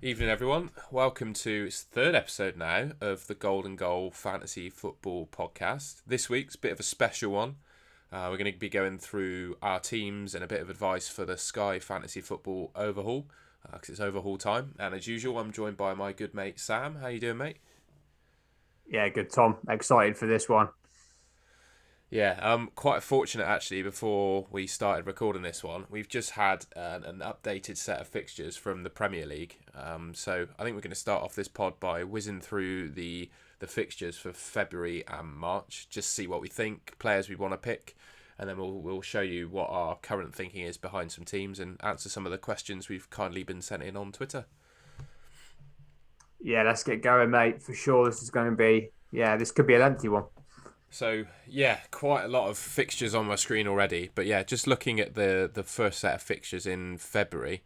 Evening, everyone. Welcome to its third episode now of the Golden Goal Fantasy Football Podcast. This week's a bit of a special one. We're going to be going through our teams and a bit of advice for the Sky Fantasy Football Overhaul, because it's Overhaul time. And as usual, I'm joined by my good mate Sam. How you doing, mate? Yeah, good, Tom. Excited for this one. Yeah, quite fortunate actually. Before we started recording this one, we've just had an updated set of fixtures from the Premier League. So I think we're going to start off this pod by whizzing through the fixtures for February and March, just see what we think, players we want to pick, and then we'll show you what our current thinking is behind some teams and answer some of the questions we've kindly been sent in on Twitter. Yeah, let's get going, mate. For sure, this could be a lengthy one. So yeah, quite a lot of fixtures on my screen already. But yeah, just looking at the first set of fixtures in February,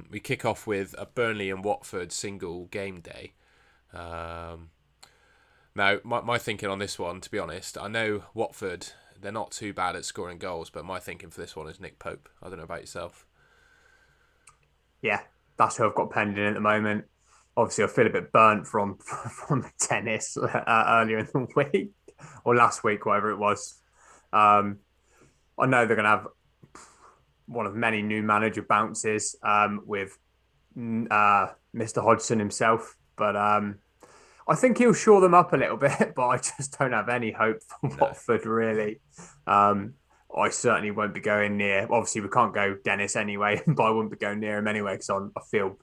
we kick off with a Burnley and Watford single game day. Now, my thinking on this one, to be honest, I know Watford, they're not too bad at scoring goals, but my thinking for this one is Nick Pope. I don't know about yourself. Yeah, that's who I've got penned in at the moment. Obviously, I feel a bit burnt from from the tennis earlier in the week or last week, whatever it was. Um, I know they're going to have one of many new manager bounces with Mr. Hodgson himself, but I think he'll shore them up a little bit. But I just don't have any hope for No. Watford, really. Um, I certainly won't be going near. Obviously, we can't go Dennis anyway, but I wouldn't be going near him anyway because I feel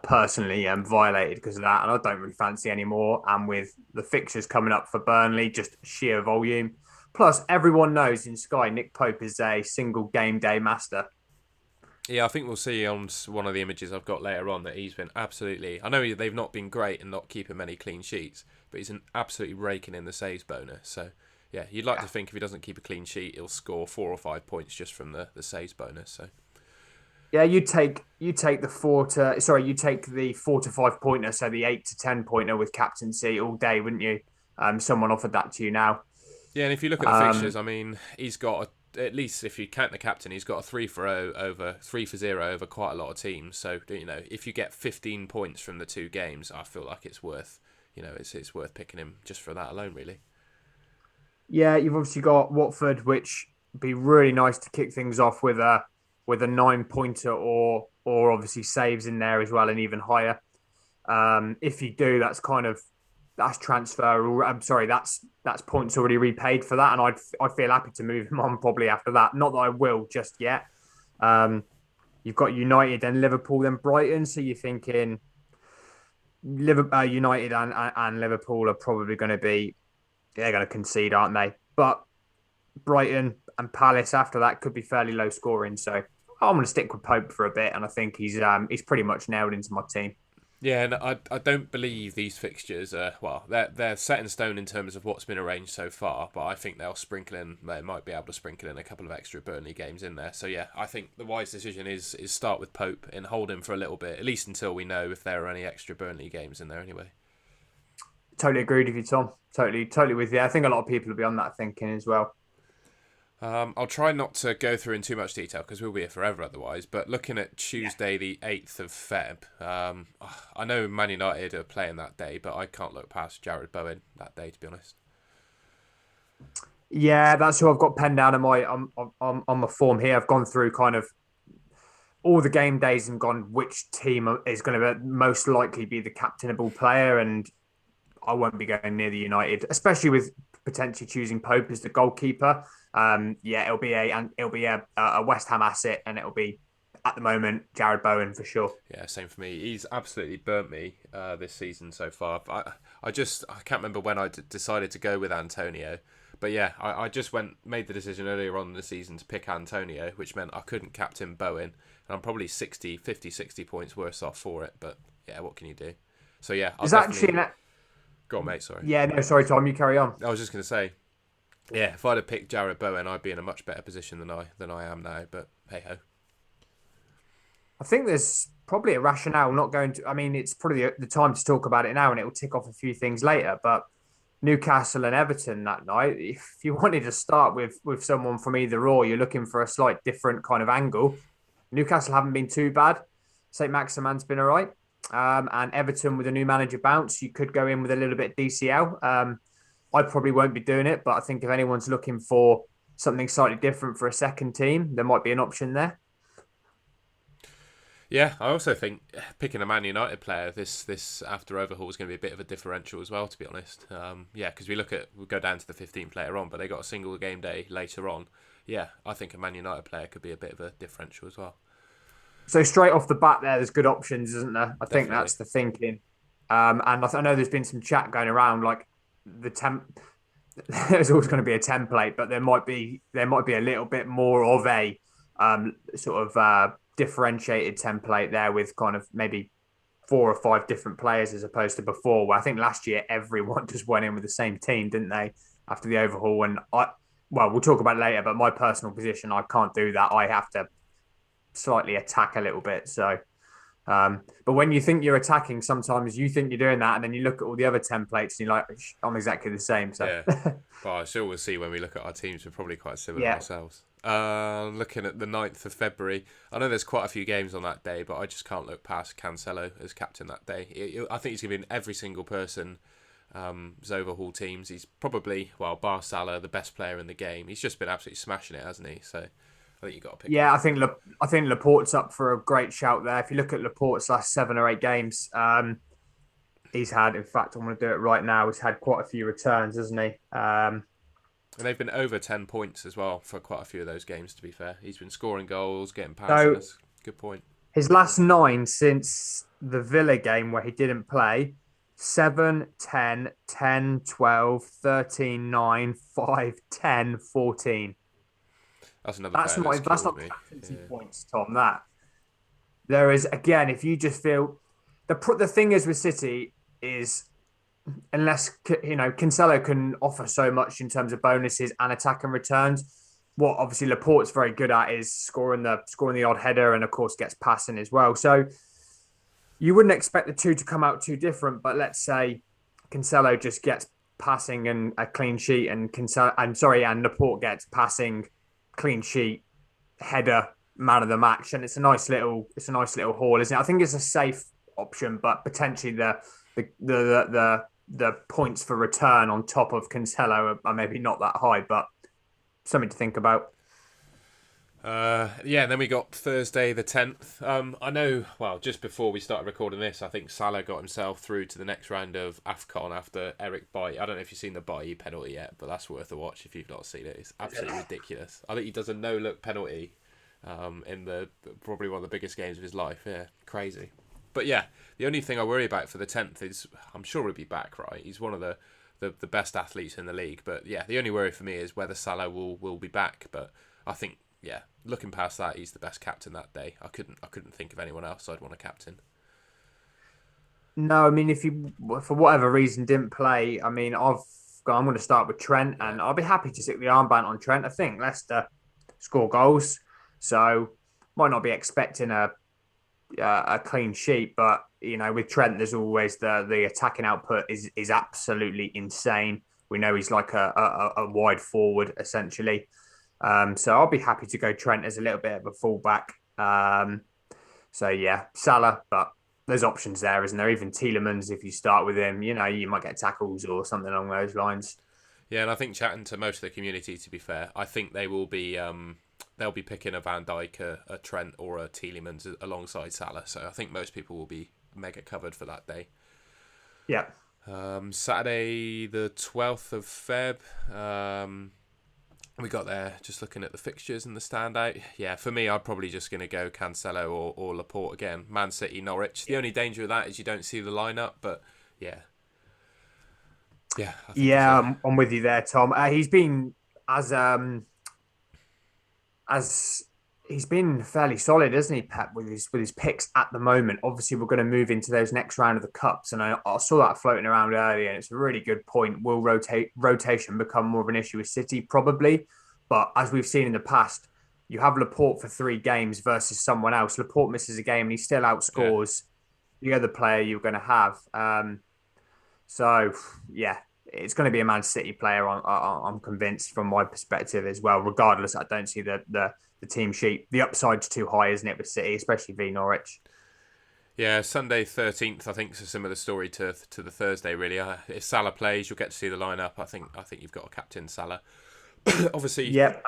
personally violated because of that, and I don't really fancy anymore. And with the fixtures coming up for Burnley, just sheer volume. Plus, everyone knows in Sky, Nick Pope is a single game day master. Yeah, I think we'll see on one of the images I've got later on that he's been absolutely. I know they've not been great and not keeping many clean sheets, but he's absolutely raking in the saves bonus. So, yeah, you'd like to think if he doesn't keep a clean sheet, he'll score 4 or 5 points just from the saves bonus. So, Yeah, you take the 4 to 5 pointer, so the 8 to 10 pointer with captaincy all day, wouldn't you? Someone offered that to you now. yeah, and if you look at the fixtures, Um, I mean, he's got at least if you count the captain, he's got a 3 for 0 over quite a lot of teams. So if you get 15 points from the two games, I feel like it's worth it's worth picking him just for that alone, really. yeah, you've obviously got Watford, which would be really nice to kick things off with a 9 pointer or obviously saves in there as well, and even higher. If you do, that's transfer. I'm sorry, that's points already repaid for that, and I'd feel happy to move him on probably after that. Not that I will just yet. Um, you've got United and Liverpool, then Brighton. So you're thinking United and Liverpool are probably going to be they're going to concede, aren't they? But Brighton and Palace after that could be fairly low scoring. So I'm going to stick with Pope for a bit, and I think he's pretty much nailed into my team. Yeah, and I don't believe these fixtures are they're set in stone in terms of what's been arranged so far, but I think they might be able to sprinkle in a couple of extra Burnley games in there. So yeah, I think the wise decision is start with Pope and hold him for a little bit, at least until we know if there are any extra Burnley games in there anyway. Totally agreed with you, Tom. Totally with you. I think a lot of people will be on that thinking as well. I'll try not to go through in too much detail because we'll be here forever otherwise. But looking at Yeah. Tuesday, the 8th of Feb, I know Man United are playing that day, but I can't look past Jared Bowen that day, to be honest. Yeah, that's who I've got penned down on my form here. I've gone through kind of all the game days and gone which team is going to most likely be the captainable player, and I won't be going near the United, especially with potentially choosing Pope as the goalkeeper. Yeah, it'll be a West Ham asset, and it'll be at the moment Jared Bowen for sure. Yeah, same for me. He's absolutely burnt me this season so far. I can't remember when decided to go with Antonio, but yeah, I just made the decision earlier on in the season to pick Antonio, which meant I couldn't captain Bowen, and I'm probably 60 points worse off for it. But yeah, what can you do? So yeah, I'll There's actually definitely an go on, mate. Sorry, yeah, no, sorry, Tom, you carry on. I was just gonna say, yeah, if I'd have picked Jared Bowen, I'd be in a much better position than I am now. But hey ho. I think there's probably a rationale not going to. I mean, it's probably the time to talk about it now, and it will tick off a few things later. But Newcastle and Everton that night, if you wanted to start with someone from either or, you're looking for a slight different kind of angle. Newcastle haven't been too bad. St. Maximan's been all right. And Everton with a new manager bounce, you could go in with a little bit of DCL. I probably won't be doing it, but I think if anyone's looking for something slightly different for a second team, there might be an option there. Yeah, I also think picking a Man United player this after Overhaul is going to be a bit of a differential as well. To be honest, yeah, because we go down to the 15th later on, but they got a single game day later on. Yeah, I think a Man United player could be a bit of a differential as well. So straight off the bat, there's good options, isn't there? I think Definitely. that's the thinking. And I know there's been some chat going around like the temp. There's always going to be a template, but there might be a little bit more of a sort of differentiated template there with kind of maybe 4 or 5 different players as opposed to before. Where I think last year everyone just went in with the same team, didn't they? After the overhaul, and well, we'll talk about it later. But my personal position, I can't do that. I have to slightly attack a little bit. So, but when you think you're attacking, sometimes you think you're doing that, and then you look at all the other templates and you're like, I'm exactly the same. So, Yeah. Well, I sure we'll see when we look at our teams. We're probably quite similar yeah, ourselves. Looking at the 9th of February, I know there's quite a few games on that day, but I just can't look past Cancelo as captain that day. I think he's going to be in every single person's overhaul teams. He's probably, well, bar Salah, the best player in the game. He's just been absolutely smashing it, hasn't he? So I think you've got to pick him. yeah. I think Laporte's up for a great shout there. If you look at Laporte's last 7 or 8 games, he's had. In fact, I'm going to do it right now. He's had quite a few returns, hasn't he? And they've been over 10 points as well for quite a few of those games, to be fair. He's been scoring goals, getting passes. So That's a good point. his last 9 since the Villa game where he didn't play: 7, 10, 10, 12, 13, 9, 5, 10, 14. That's another That's player that's not that's killed not me. captaincy Yeah. points, Tom. That there is again, if you just feel the thing is with City is unless Cancelo can offer so much in terms of bonuses and attack and returns. What obviously Laporte's very good at is scoring the odd header and of course gets passing as well. So you wouldn't expect the two to come out too different, but let's say Cancelo just gets passing and a clean sheet, and and Laporte gets passing, clean sheet, header, man of the match, and it's a nice little haul, isn't it? I think it's a safe option, but potentially the points for return on top of Cancelo are maybe not that high, but something to think about. Yeah, and then we got Thursday the 10th. I know, well, just before we started recording this, I think Salah got himself through to the next round of AFCON after Eric Bailly. I don't know if you've seen the Bailly penalty yet, but that's worth a watch if you've not seen it. It's absolutely ridiculous. I think he does a no-look penalty in the probably one of the biggest games of his life. Yeah, crazy. But yeah, the only thing I worry about for the 10th is I'm sure he'll be back, right? He's one of the best athletes in the league. But yeah, the only worry for me is whether Salah will be back. But I think, yeah, looking past that, he's the best captain that day. I couldn't think of anyone else I'd want to captain. No, I mean, if you for whatever reason didn't play, I mean, I'm going to start with Trent, Yeah. and I'll be happy to stick the armband on Trent. I think Leicester score goals, so might not be expecting a clean sheet, but with Trent, there's always the attacking output is absolutely insane. We know he's like a wide forward essentially. So I'll be happy to go Trent as a little bit of a fullback. So yeah, Salah, but there's options there, isn't there? Even Tielemans, if you start with him, you might get tackles or something along those lines. Yeah, and I think chatting to most of the community, to be fair, I think they will be they'll be picking a Van Dijk, a Trent, or a Tielemans alongside Salah. So I think most people will be mega covered for that day. Yeah. Saturday the 12th of Feb. We got there just looking at the fixtures and the standout. Yeah, for me, I'm probably just going to go Cancelo or Laporte again. Man City, Norwich. The only danger of that is you don't see the lineup, but yeah. Yeah, I think it's Yeah, a... I'm with you there, Tom. He's been as he's been fairly solid, isn't he, Pep, with his picks at the moment. Obviously, we're going to move into those next round of the cups, and I saw that floating around earlier, and it's a really good point. Will rotation become more of an issue with City? Probably, but as we've seen in the past, you have Laporte for 3 games versus someone else. Laporte misses a game, and he still Yeah. outscores the other player you're going to have. So yeah, it's going to be a Man City player. I'm convinced from my perspective as well. Regardless, I don't see the team sheet. The upside's too high, isn't it, with City, especially v Norwich? Yeah, Sunday 13th, I think, is a similar story to the Thursday. Really, if Salah plays, you'll get to see the lineup. I think you've got a captain Salah. Obviously, Yep.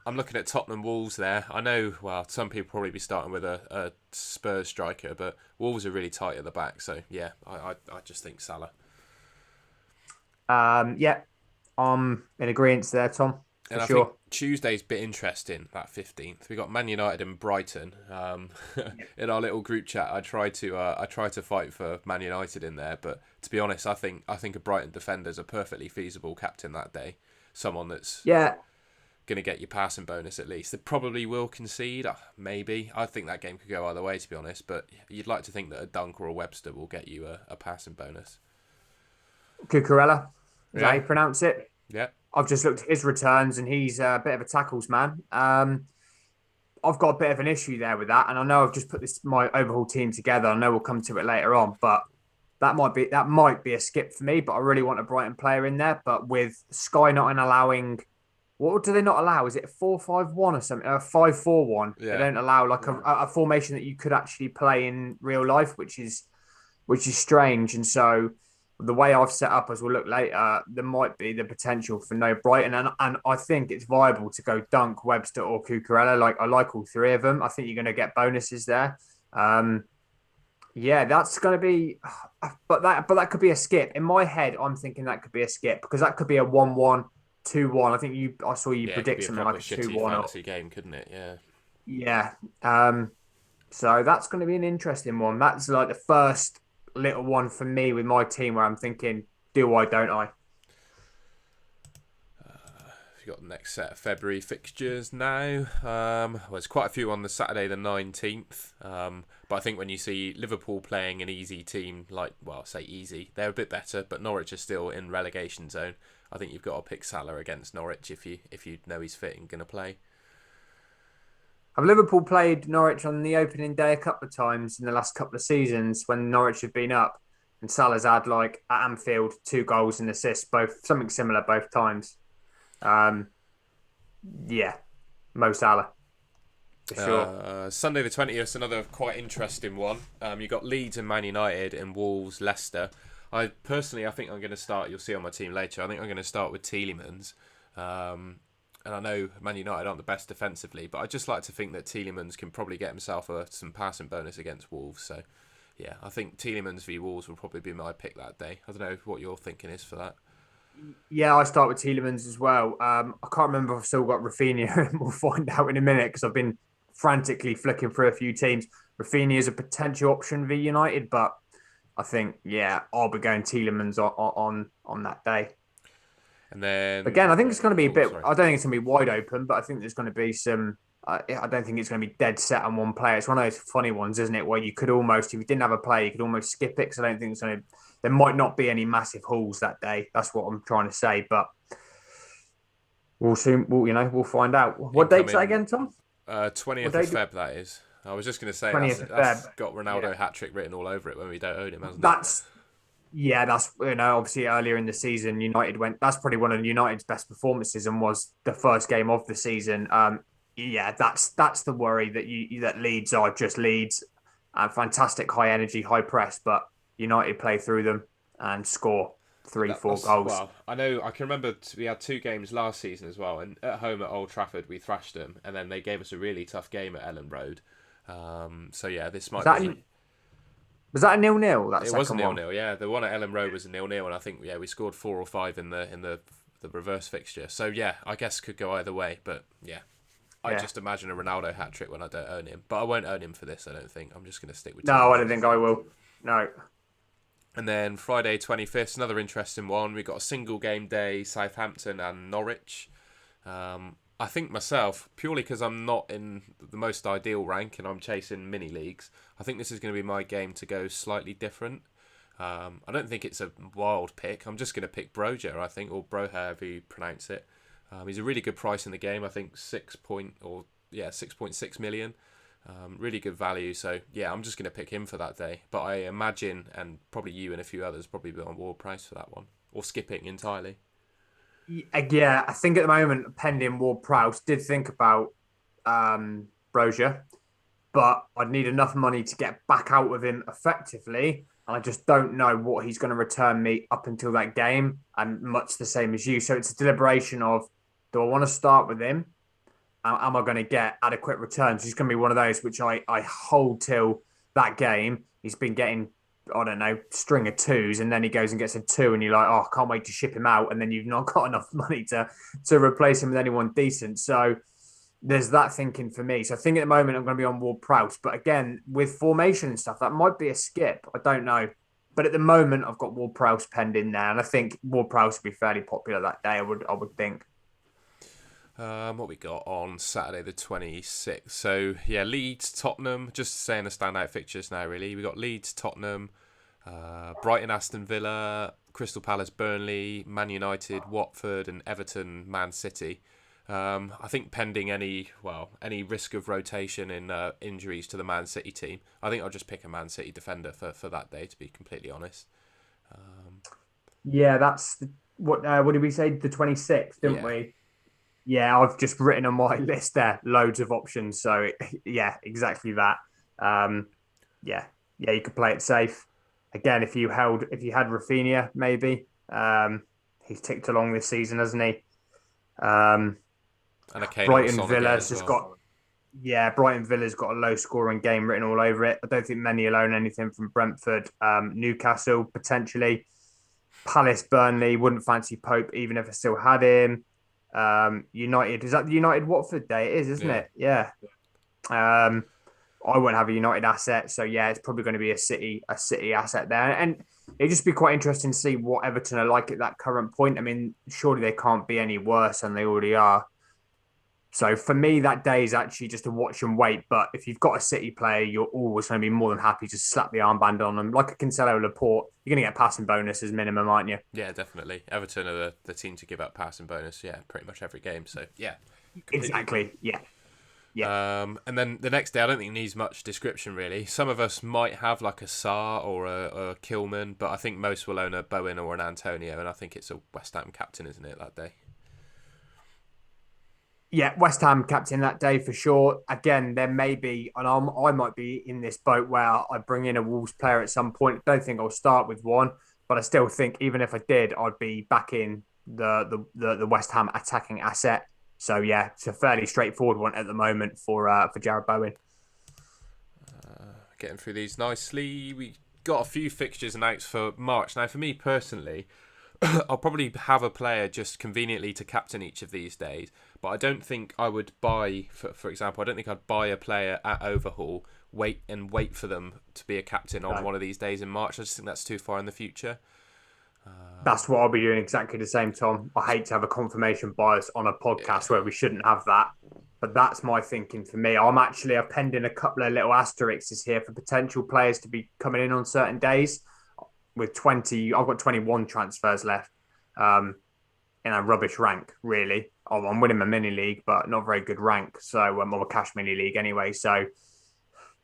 I'm looking at Tottenham Wolves there. I know, well, some people probably be starting with a Spurs striker, but Wolves are really tight at the back. So yeah, I just think Salah. Yeah, I'm in agreement there, Tom, for And I think sure. Tuesday's a bit interesting, that 15th. We got Man United and Brighton. In our little group chat, I try to fight for Man United in there, but to be honest, I think a Brighton defender's a perfectly feasible captain that day. Someone that's Yeah, going to get your passing bonus at least. They probably will concede, maybe. I think that game could go either way, to be honest, but you'd like to think that a Dunk or a Webster will get you a passing bonus. Cucurella, is that how Yeah, you pronounce it? yeah, I've just looked at his returns, and he's a bit of a tackles man. I've got a bit of an issue there with that, and I know I've just put this my overhaul team together. I know we'll come to it later on, but that might be a skip for me. But I really want a Brighton player in there. But with Sky not allowing, what do they not allow? Is it 4-5-1 or something? 5-4-1. They yeah. don't allow like a formation that you could actually play in real life, which is strange. And so the way I've set up, as we'll look later, there might be the potential for no Brighton, and I think it's viable to go Dunk, Webster, or Cucurella. Like I like all three of them. I think you're going to get bonuses there. Um, yeah, that's going to be, but that could be a skip. In my head, I'm thinking that could be a skip because that could be a 1-1, 2-1. I saw you Yeah, it could predict be a something proper like a shitty 2-1 or fantasy game, couldn't it? Yeah. yeah. So that's going to be an interesting one. That's like the first little one for me with my team where I'm thinking, do I, don't I? We've got the next set of February fixtures now. Well, there's quite a few on the Saturday the 19th. But I think when you see Liverpool playing an easy team, like, well, say easy, they're a bit better, but Norwich are still in relegation zone. I think you've got to pick Salah against Norwich if you know he's fit and going to play. Have Liverpool played Norwich on the opening day a couple of times in the last couple of seasons when Norwich have been up? And Salah's had like at Anfield 2 goals and assists, both something similar both times. Um, yeah, Mo Salah for sure. Sunday the 20th, another quite interesting one. You got Leeds and Man United and Wolves, Leicester. I think I'm going to start. You'll see on my team later. I think I'm going to start with Tielemans. And I know Man United aren't the best defensively, but I just like to think that Tielemans can probably get himself some passing bonus against Wolves. So, yeah, I think Tielemans v Wolves will probably be my pick that day. I don't know what your thinking is for that. Yeah, I start with Tielemans as well. I can't remember if I've still got Rafinha. We'll find out in a minute because I've been frantically flicking through a few teams. Rafinha is a potential option v United, but I think yeah, I'll be going Tielemans on that day. And then, Again, I think it's going to be a oh, bit. sorry. I don't think it's going to be wide open, but I think there's going to be some. I don't think it's going to be dead set on one player. It's one of those funny ones, isn't it? Where you could almost, if you didn't have a player, you could almost skip it. Because I don't think it's going to. There might not be any massive hauls that day. That's what I'm trying to say. But we'll soon. We'll find out. What date's that Incoming again, Tom? What 20th of date? Feb, that is. I was just going to say, that's 20th of Feb. that's got Yeah, Ronaldo hat trick written all over it when we don't own him, hasn't it? that's that's obviously earlier in the season United went. That's probably one of United's best performances and was the first game of the season. Yeah, that's the worry that Leeds are just Leeds, fantastic high energy, high press, but United play through them and score three, four That's goals. well. I know. I can remember we had two games last season as well, and at home at Old Trafford we thrashed them, and then they gave us a really tough game at Ellen Road. So yeah, this Was might that be. was that a 0-0? That It was a second nil one. nil. Yeah, the one at Ellen Road was a nil nil, and I think we scored 4 or 5 in the reverse fixture. So yeah, I guess could go either way, but yeah. I Yeah. just imagine a Ronaldo hat trick when I don't own him, but I won't own him for this. I don't think. I'm just going to stick with No, I don't Tielemans. think I will. No. And then Friday 25th, another interesting one. We got a single game day, Southampton and Norwich. I think myself, purely because I'm not in the most ideal rank and I'm chasing mini leagues, I think this is going to be my game to go slightly different. I don't think it's a wild pick. I'm just going to pick Broja, I think, or Broja, however you pronounce it. He's a really good price in the game. I think 6.6 million. Really good value. So yeah, I'm just going to pick him for that day. But I imagine, and probably you and a few others, probably be on war price for that one, or skipping entirely. Yeah, I think at the moment, pending Ward Prowse did think about Brozier. but I'd need enough money to get back out with him effectively. And I just don't know what he's going to return me up until that game, and much the same as you. So it's a deliberation of, do I want to start with him? Am I going to get adequate returns? He's going to be one of those which I hold till that game. He's been getting, I don't know, string of twos, and then he goes and gets a two, and you're like, oh, I can't wait to ship him out, and then you've not got enough money to replace him with anyone decent. So there's that thinking for me. So I think at the moment I'm going to be on Ward Prowse, but again with formation and stuff, that might be a skip. I don't know. But at the moment, I've got Ward Prowse penned in there, and I think Ward Prowse would be fairly popular that day. I would think. What we got on Saturday the 26th? So yeah, Leeds, Tottenham. Just saying the standout fixtures now. Really, we got Leeds, Tottenham, Brighton, Aston Villa, Crystal Palace, Burnley, Man United, Watford, and Everton, Man City. I think pending any risk of rotation in injuries to the Man City team, I think I'll just pick a Man City defender for that day. To be completely honest. Yeah, that's what did we say? The 26th, didn't Yeah. we? Yeah, I've just written on my list there loads of options. So yeah, exactly that. Um, yeah, yeah, you could play it safe. Again, if you had Rafinha, maybe. He's ticked along this season, hasn't he? Um, And a Kane or a Brighton Son again Villa's as just well. got Yeah, Brighton Villa's got a low scoring game written all over it. I don't think many alone anything from Brentford. Newcastle potentially. Palace, Burnley, wouldn't fancy Pope even if I still had him. United, is that the United Watford day? It is, isn't Yeah. it? Yeah. Um, I won't have a United asset, so yeah, it's probably going to be a City asset there, and it'd just be quite interesting to see what Everton are like at that current point. I mean, surely they can't be any worse than they already are. So for me, that day is actually just a watch and wait. But if you've got a City player, you're always going to be more than happy to slap the armband on them. Like a Cancelo Laporte, you're going to get passing bonus as minimum, aren't you? Yeah, definitely. Everton are the team to give up passing bonus. Yeah, pretty much every game. So yeah, completely agree. Exactly. Yeah. Yeah. And then the next day, I don't think it needs much description really. Some of us might have like a Sarr or a Kilman, but I think most will own a Bowen or an Antonio, and I think it's a West Ham captain, isn't it, that day? Yeah, West Ham captain that day for sure. Again, there may be, and I might be in this boat where I bring in a Wolves player at some point. Don't think I'll start with one, but I still think even if I did, I'd be back in the West Ham attacking asset. So yeah, it's a fairly straightforward one at the moment for Jared Bowen. Getting through these nicely. We got a few fixtures announced for March. Now, for me personally, I'll probably have a player just conveniently to captain each of these days, but I don't think I would buy, for example, I don't think I'd buy a player at Overhaul, wait for them to be a captain on No. one of these days in March. I just think that's too far in the future. That's what I'll be doing exactly the same, Tom. I hate to have a confirmation bias on a Yeah. podcast where we shouldn't have that, but that's my thinking for me. I've penned in a couple of little asterisks here for potential players to be coming in on certain days. With 20, I've got 21 transfers left in a rubbish rank, really. I'm winning my mini league, but not very good rank. So I'm on a cash mini league anyway. So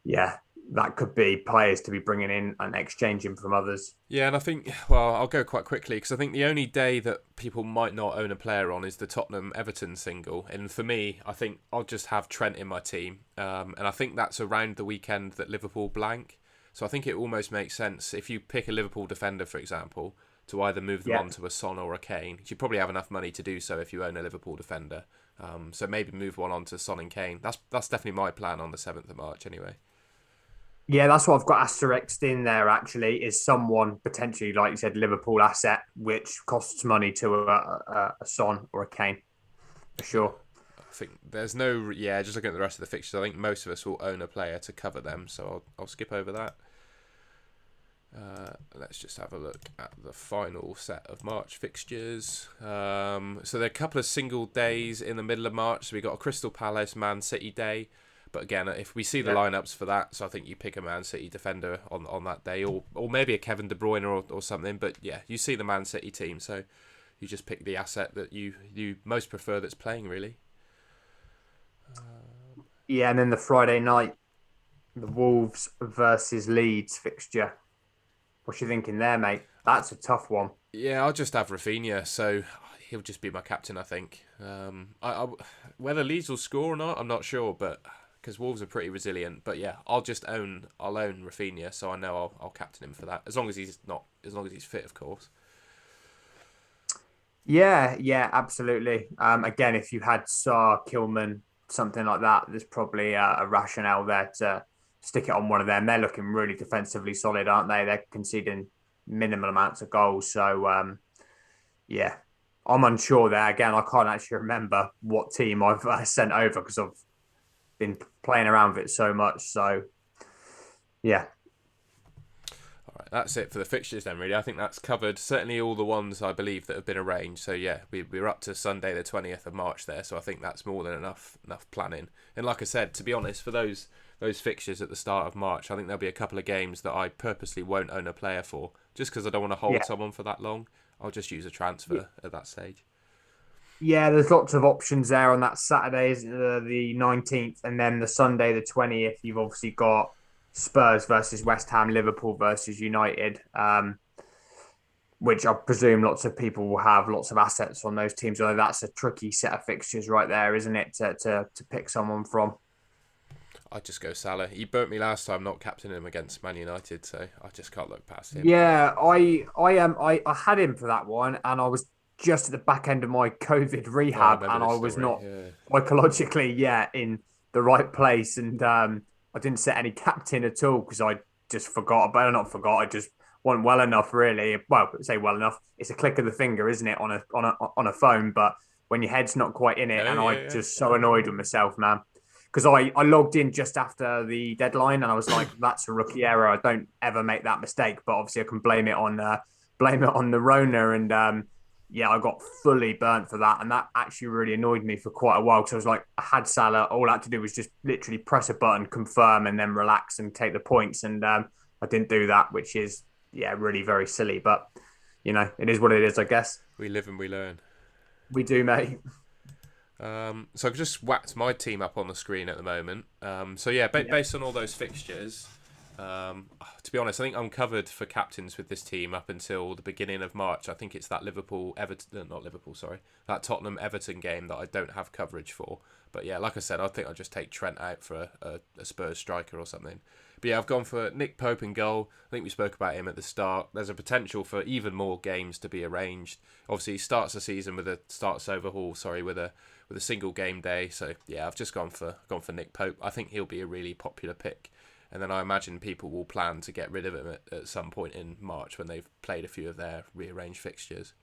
yeah, that could be players to be bringing in and exchanging from others. Yeah, and I think, well, I'll go quite quickly because I think the only day that people might not own a player on is the Tottenham Everton single. And for me, I think I'll just have Trent in my team. And I think that's around the weekend that Liverpool blank. So I think it almost makes sense if you pick a Liverpool defender, for example, to either move them Yeah, on to a Son or a Kane. You probably have enough money to do so if you own a Liverpool defender. So maybe move one on to Son and Kane. That's definitely my plan on the 7th of March anyway. yeah, that's what I've got asterisked in there. Actually, is someone potentially, like you said, Liverpool asset, which costs money to a Son or a Kane for Yeah. sure. I think there's no, yeah, just looking at the rest of the fixtures, I think most of us will own a player to cover them, so I'll skip over that. Let's just have a look at the final set of March fixtures. So there are a couple of single days in the middle of March. So we got a Crystal Palace Man City day, but again, if we see the Yeah, lineups for that, so I think you pick a Man City defender on that day, or maybe a Kevin De Bruyne or something. But yeah, you see the Man City team, so you just pick the asset that you most prefer that's playing really. yeah, and then the Friday night, the Wolves versus Leeds fixture. What you thinking there, mate? That's a tough one. Yeah, I'll just have Rafinha, so he'll just be my captain, I think. Whether Leeds will score or not, I'm not sure, but because Wolves are pretty resilient. But yeah, I'll own Rafinha, so I know I'll captain him for that, as long as he's fit, of course. Yeah, absolutely. Again, if you had Saar, Kilman, something like that, there's probably a rationale there to stick it on one of them. They're looking really defensively solid, aren't they? They're conceding minimal amounts of goals. So, yeah, I'm unsure there. Again, I can't actually remember what team I've sent over because I've been playing around with it so much. So, yeah. All right, that's it for the fixtures then, really. I think that's covered certainly all the ones I believe that have been arranged. So yeah, we're up to Sunday the 20th of March there. So I think that's more than enough planning. And like I said, to be honest, for those fixtures at the start of March, I think there'll be a couple of games that I purposely won't own a player for, just because I don't want to hold Yeah. someone for that long. I'll just use a transfer at that stage. Yeah, there's lots of options there on that Saturday, the 19th, and then the Sunday, the 20th. You've obviously got Spurs versus West Ham, Liverpool versus United, which I presume lots of people will have lots of assets on those teams. Although that's a tricky set of fixtures right there, isn't it, to pick someone from? I'd just go Salah. He burnt me last time not captaining him against Man United, so I just can't look past him. Yeah, I had him for that one, and I was just at the back end of my COVID Oh, I rehab, remember and this I was story. not Yeah. psychologically yet in the right place, and I didn't set any captain at all because I just forgot. But not forgot. I just wasn't well enough, really. Well, say well enough. It's a click of the finger, isn't it, on a phone? But when your head's not quite in it, No, and yeah, I yeah. just so annoyed with myself, man because I logged in just after the deadline and I was like, that's a rookie error. I don't ever make that mistake, but obviously I can blame it on the Rona and yeah, I got fully burnt for that, and that actually really annoyed me for quite a while because I was like, I had Salah, all I had to do was just literally press a button, confirm, and then relax and take the points, and I didn't do that, which is yeah, really very silly, but it is what it is, I guess. We live and we learn. We do, mate. So I've just whacked my team up on the screen at the moment. So yeah, Yeah, based on all those fixtures, to be honest, I think I'm covered for captains with this team up until the beginning of March. I think it's that that Tottenham Everton game that I don't have coverage for. But yeah, like I said, I think I'll just take Trent out for a Spurs striker or something. But yeah, I've gone for Nick Pope in goal. I think we spoke about him at the start. There's a potential for even more games to be arranged. Obviously, he starts the season with a single game day. So yeah, I've just gone for Nick Pope. I think he'll be a really popular pick. And then I imagine people will plan to get rid of him at some point in March when they've played a few of their rearranged fixtures.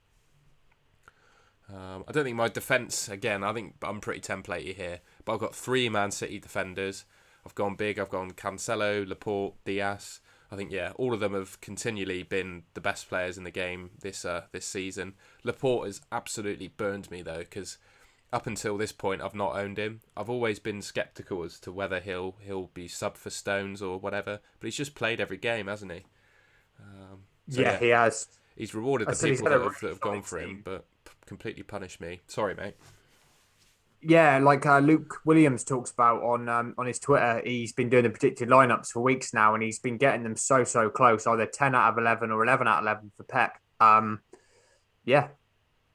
I don't think my defence, again, I think I'm pretty templatey here, but I've got 3 Man City defenders. I've gone big. I've gone Cancelo, Laporte, Diaz. I think, yeah, all of them have continually been the best players in the game this season. Laporte has absolutely burned me, though, because up until this point, I've not owned him. I've always been sceptical as to whether he'll be sub for Stones or whatever, but he's just played every game, hasn't he? So yeah, yeah, he has. he's rewarded I the said he's people had a that really have gone solid for him, team. but completely punished me. Sorry, mate. Yeah, like Luke Williams talks about on his Twitter, he's been doing the predicted lineups for weeks now, and he's been getting them so close, either 10 out of 11 or 11 out of 11 for Pep. Yeah,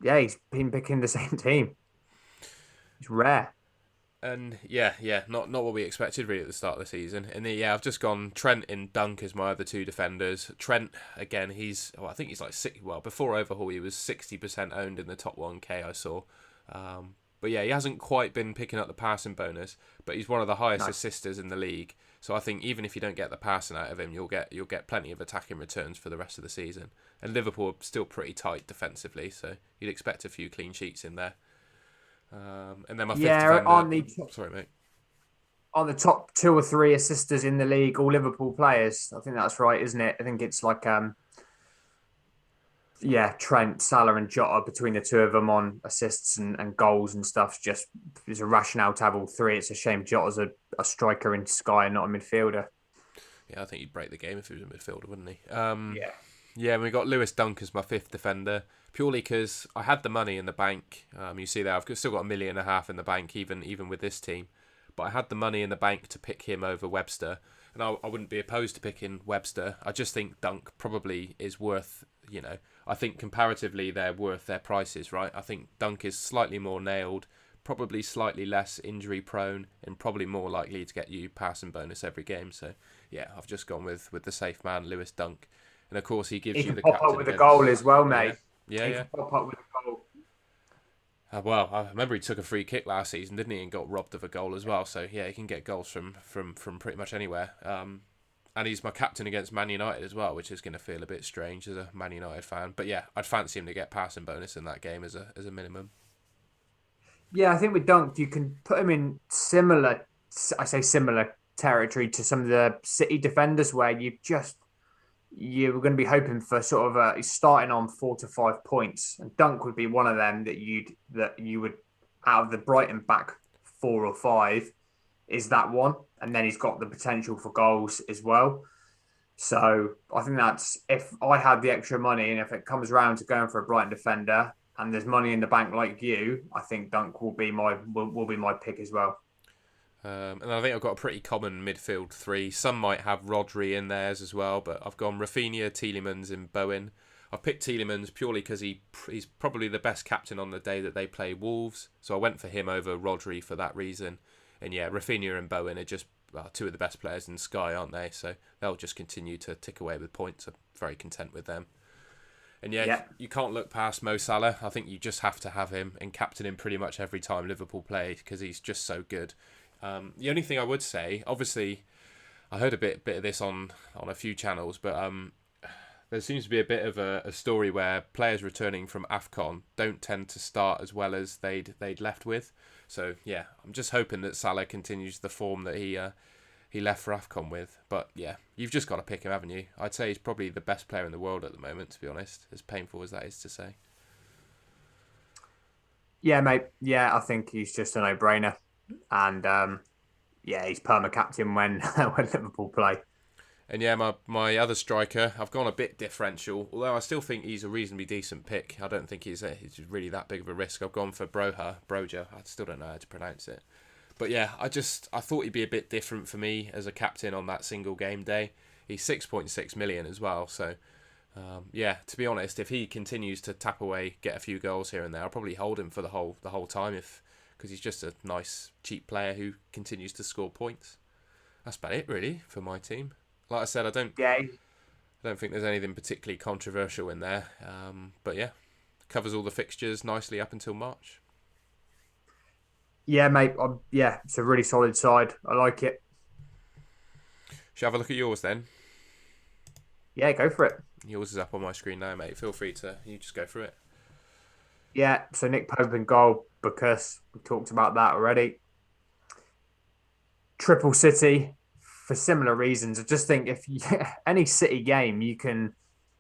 yeah, he's been picking the same team. It's rare. And yeah, not what we expected really at the start of the season. And yeah, I've just gone Trent and Dunk as my other 2 defenders. Trent again, I think he's like before Overhaul he was 60% owned in the top 1K I saw. But yeah, he hasn't quite been picking up the passing bonus, but he's one of the highest No. assisters in the league. So I think even if you don't get the passing out of him, you'll get plenty of attacking returns for the rest of the season. And Liverpool are still pretty tight defensively, so you'd expect a few clean sheets in there. And then my 5th Yeah, defender. Sorry, mate. on the top 2 or 3 assisters in the league, all Liverpool players. I think that's right, isn't it? I think it's like yeah, Trent, Salah, and Jota between the 2 of them on assists and goals and stuff. Just there's a rationale to have all 3. It's a shame Jota's a striker in Sky and not a midfielder. Yeah, I think he'd break the game if he was a midfielder, wouldn't he? Yeah. Yeah, and we got Lewis Dunk as my 5th defender, purely because I had the money in the bank. You see there, I've still got 1.5 million in the bank, even with this team. But I had the money in the bank to pick him over Webster, and I wouldn't be opposed to picking Webster. I just think Dunk probably is worth, I think comparatively they're worth their prices, right? I think Dunk is slightly more nailed, probably slightly less injury prone, and probably more likely to get you passing bonus every game. So yeah, I've just gone with the safe man, Lewis Dunk, and of course he gives He you can the pop up captain with a goal against. as well, Yeah, mate. yeah, He yeah. can pop up with a goal. Well, I remember he took a free kick last season, didn't he, and got robbed of a goal as well. So yeah, he can get goals from pretty much anywhere. And he's my captain against Man United as well, which is going to feel a bit strange as a Man United fan. But yeah, I'd fancy him to get passing bonus in that game as a minimum. Yeah, I think with Dunk, you can put him in similar, I say similar territory to some of the City defenders where you were going to be hoping for sort of he's starting on 4 to 5 points, and Dunk would be one of them that you would out of the Brighton back 4 or 5 is that one, and then he's got the potential for goals as well. So I think that's if I had the extra money and if it comes around to going for a Brighton defender and there's money in the bank like you, I think Dunk will be my pick as well. And I think I've got a pretty common midfield three. Some might have Rodri in theirs as well, but I've gone Rafinha, Tielemans, and Bowen. I've picked Tielemans purely because he's probably the best captain on the day that they play Wolves, so I went for him over Rodri for that reason. And yeah, Rafinha and Bowen are just two of the best players in Sky, aren't they? So they'll just continue to tick away with points. I'm very content with them. And yeah, Yeah, you can't look past Mo Salah. I think you just have to have him and captain him pretty much every time Liverpool play because he's just so good. The only thing I would say, obviously, I heard a bit of this on a few channels, but there seems to be a bit of a story where players returning from AFCON don't tend to start as well as they'd left with. So yeah, I'm just hoping that Salah continues the form that he left for AFCON with. But yeah, you've just got to pick him, haven't you? I'd say he's probably the best player in the world at the moment, to be honest, as painful as that is to say. yeah, mate. Yeah, I think he's just a no-brainer, and yeah, he's perma captain when when Liverpool play. And yeah, my other striker, I've gone a bit differential, although I still think he's a reasonably decent pick. I don't think he's really that big of a risk. I've gone for Broja. I still don't know how to pronounce it. But yeah, I thought he'd be a bit different for me as a captain on that single game day. He's 6.6 million as well, so yeah, to be honest, if he continues to tap away, get a few goals here and there, I'll probably hold him for the whole time because he's just a nice cheap player who continues to score points. That's about it really for my team. Like I said, Yeah, I don't think there's anything particularly controversial in there. But yeah, covers all the fixtures nicely up until March. yeah, mate. Yeah, it's a really solid side. I like it. Shall I have a look at yours then? Yeah, go for it. Yours is up on my screen now, mate. Feel free to you just go through it. Yeah, so Nick Pope in goal because we talked about that already. Triple City for similar reasons. I just think if you, any City game you can,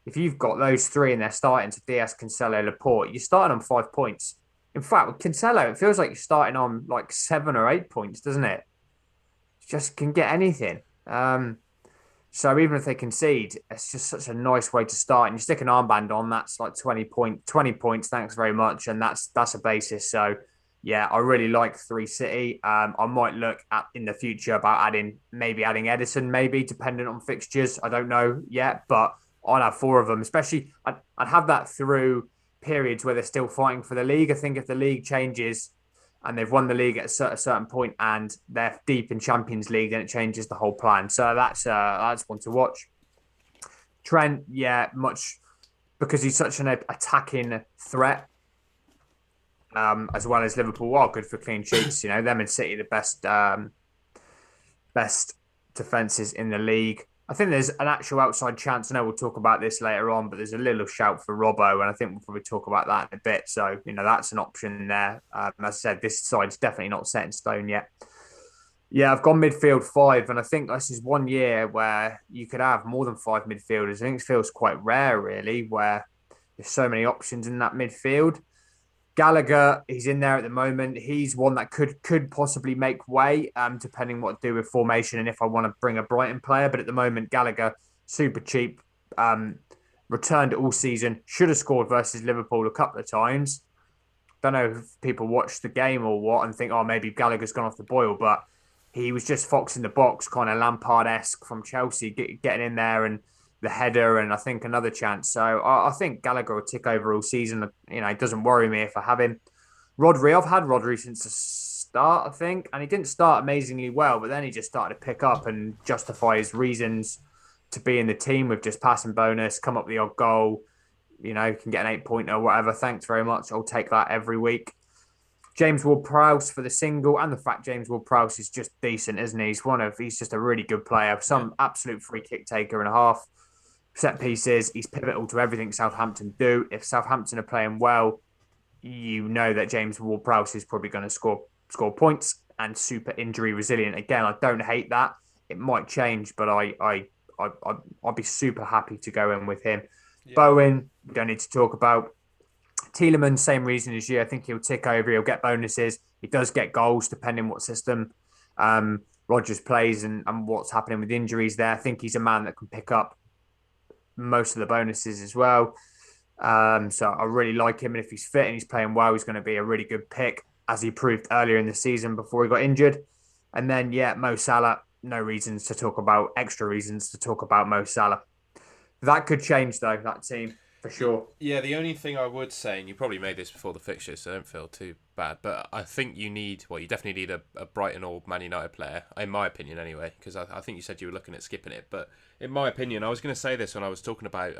if you've got those three and they're starting to Diaz, Cancelo, Laporte, you're starting on 5 points. In fact, with Cancelo, it feels like you're starting on like 7 or 8 points, doesn't it? Just can get anything. So even if they concede, it's just such a nice way to start. And you stick an armband on, that's like 20 points. Thanks very much, and that's a basis. So yeah, I really like Three City. I might look at in the future about adding Edison, maybe depending on fixtures. I don't know yet, but I'd have four of them. Especially, I'd have that through periods where they're still fighting for the league. I think if the league changes and they've won the league at a certain point and they're deep in Champions League, then it changes the whole plan. So that's one to watch. Trent, yeah, much because he's such an attacking threat, as well as Liverpool are good for clean sheets. You know, them and City the best defenses in the league. I think there's an actual outside chance. I know we'll talk about this later on, but there's a little shout for Robbo, and I think we'll probably talk about that in a bit. So, you know, that's an option there. As I said, this side's definitely not set in stone yet. Yeah, I've gone midfield five, and I think this is one year where you could have more than five midfielders. I think it feels quite rare, really, where there's so many options in that midfield. Gallagher, he's in there at the moment. He's one that could possibly make way, depending what to do with formation and if I want to bring a Brighton player. But at the moment, Gallagher, super cheap, returned all season, should have scored versus Liverpool a couple of times. Don't know if people watched the game or what and think, oh, maybe Gallagher's gone off the boil, but he was just fox in the box, kind of Lampard-esque from Chelsea, getting in there and the header and I think another chance. So I think Gallagher will tick over all season. You know, it doesn't worry me if I have him. Rodri, I've had Rodri since the start, I think, and he didn't start amazingly well, but then he just started to pick up and justify his reasons to be in the team with just passing bonus, come up with the odd goal. Can get an 8 pointer or whatever. Thanks very much. I'll take that every week. James Ward-Prowse for the single, and the fact James Ward-Prowse is just decent, isn't he? He's just a really good player. Yeah. Some absolute free kick taker and a half. Set pieces, he's pivotal to everything Southampton do. If Southampton are playing well, you know that James Ward-Prowse is probably going to score points and super injury resilient. Again, I don't hate that. It might change, but I'd be super happy to go in with him. Yeah. Bowen, we don't need to talk about. Tielemans, same reason as you. I think he'll tick over. He'll get bonuses. He does get goals depending what system Rodgers plays and what's happening with injuries there. I think he's a man that can pick up most of the bonuses as well. So I really like him. And if he's fit and he's playing well, he's going to be a really good pick, as he proved earlier in the season before he got injured. And then, Mo Salah, extra reasons to talk about Mo Salah. That could change, though, that team. For sure. Yeah, the only thing I would say, and you probably made this before the fixtures, so don't feel too bad, but I think you definitely need a Brighton or Man United player, in my opinion anyway, because I think you said you were looking at skipping it, but in my opinion, I was going to say this when I was talking about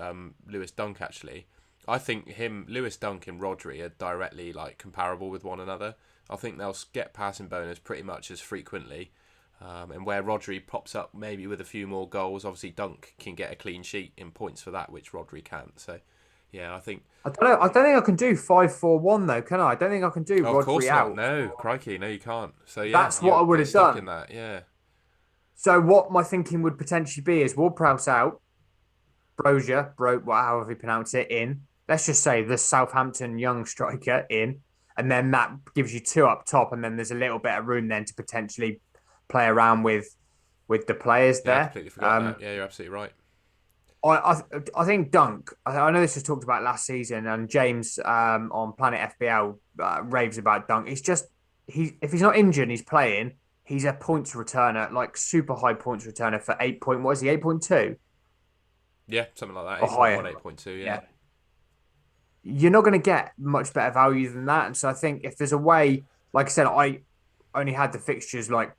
Lewis Dunk, actually. I think Lewis Dunk and Rodri are directly comparable with one another. I think they'll get passing bonus pretty much as frequently. And where Rodri pops up maybe with a few more goals, obviously Dunk can get a clean sheet in points for that, which Rodri can't. So, yeah, I think. I don't know. I don't think I can do 5-4-1 though, can I? I don't think I can do Of course Rodri not. out. No, crikey, no, you can't. So yeah, That's what I would have stuck done. in that. Yeah, So what my thinking would potentially be is Ward-Prowse out, however you pronounce it, in. Let's just say the Southampton young striker in, and then that gives you two up top, and then there's a little bit of room then to potentially play around with the players yeah, I there. completely forgot that. Yeah, you're absolutely right. I think Dunk. I know this was talked about last season, and James on Planet FBL raves about Dunk. It's just if he's not injured, and he's playing. He's a points returner, like super high points returner for 8 point. What is he? 8.2 Yeah, something like that. or 8.1, higher. 8.2. Yeah. Yeah, you're not going to get much better value than that. And so I think if there's a way, like I said, I only had the fixtures like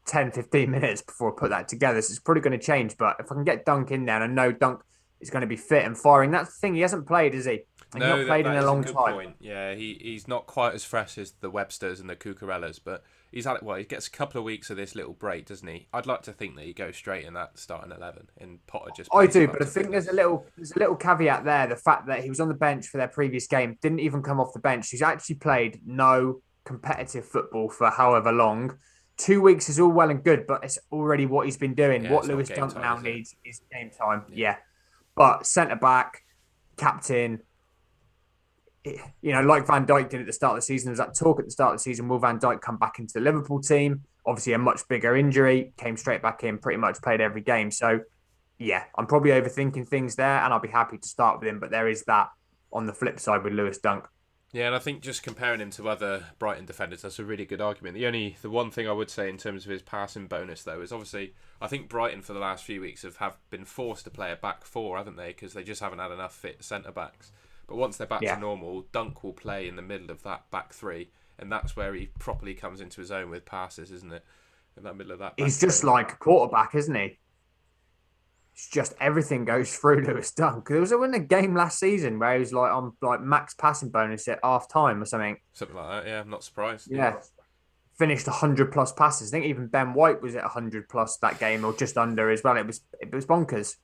10, 15 minutes before I put that together. So it's probably going to change. But if I can get Dunk in there and I know Dunk is going to be fit and firing, that's the thing. He hasn't played, has he? And he's No, not played in that a is a long good time. point. Yeah, he's not quite as fresh as the Websters and the Cucurellas, but he's had it. Well, he gets a couple of weeks of this little break, doesn't he? I'd like to think that he goes straight in that starting 11, and Potter just I plays him do, up but I to think fitness. there's a little caveat there. The fact that he was on the bench for their previous game, didn't even come off the bench. He's actually played no competitive football for however long. 2 weeks is all well and good, but it's already what he's been doing. Yeah, What it's not Lewis game Dunk time, now is it? needs is game time. Yeah. Yeah, but centre back, captain, like Van Dijk did at the start of the season. There was that talk at the start of the season. Will Van Dijk come back into the Liverpool team? Obviously, a much bigger injury. Came straight back in, pretty much played every game. So, yeah, I'm probably overthinking things there, and I'll be happy to start with him. But there is that on the flip side with Lewis Dunk. Yeah, and I think just comparing him to other Brighton defenders, that's a really good argument. The one thing I would say in terms of his passing bonus, though, is obviously I think Brighton for the last few weeks have been forced to play a back four, haven't they? Because they just haven't had enough fit centre backs. But once they're back Yeah, to normal, Dunk will play in the middle of that back three, and that's where he properly comes into his own with passes, isn't it? In that middle of that back he's just three. like a quarterback, isn't he? It's just everything goes through Lewis Dunk. There was a game last season where he was like on like max passing bonus at half time or something. Something like that, yeah, I'm not surprised. Yeah. Yeah, finished 100 plus passes. I think even Ben White was at 100 plus that game or just under as well. It was bonkers.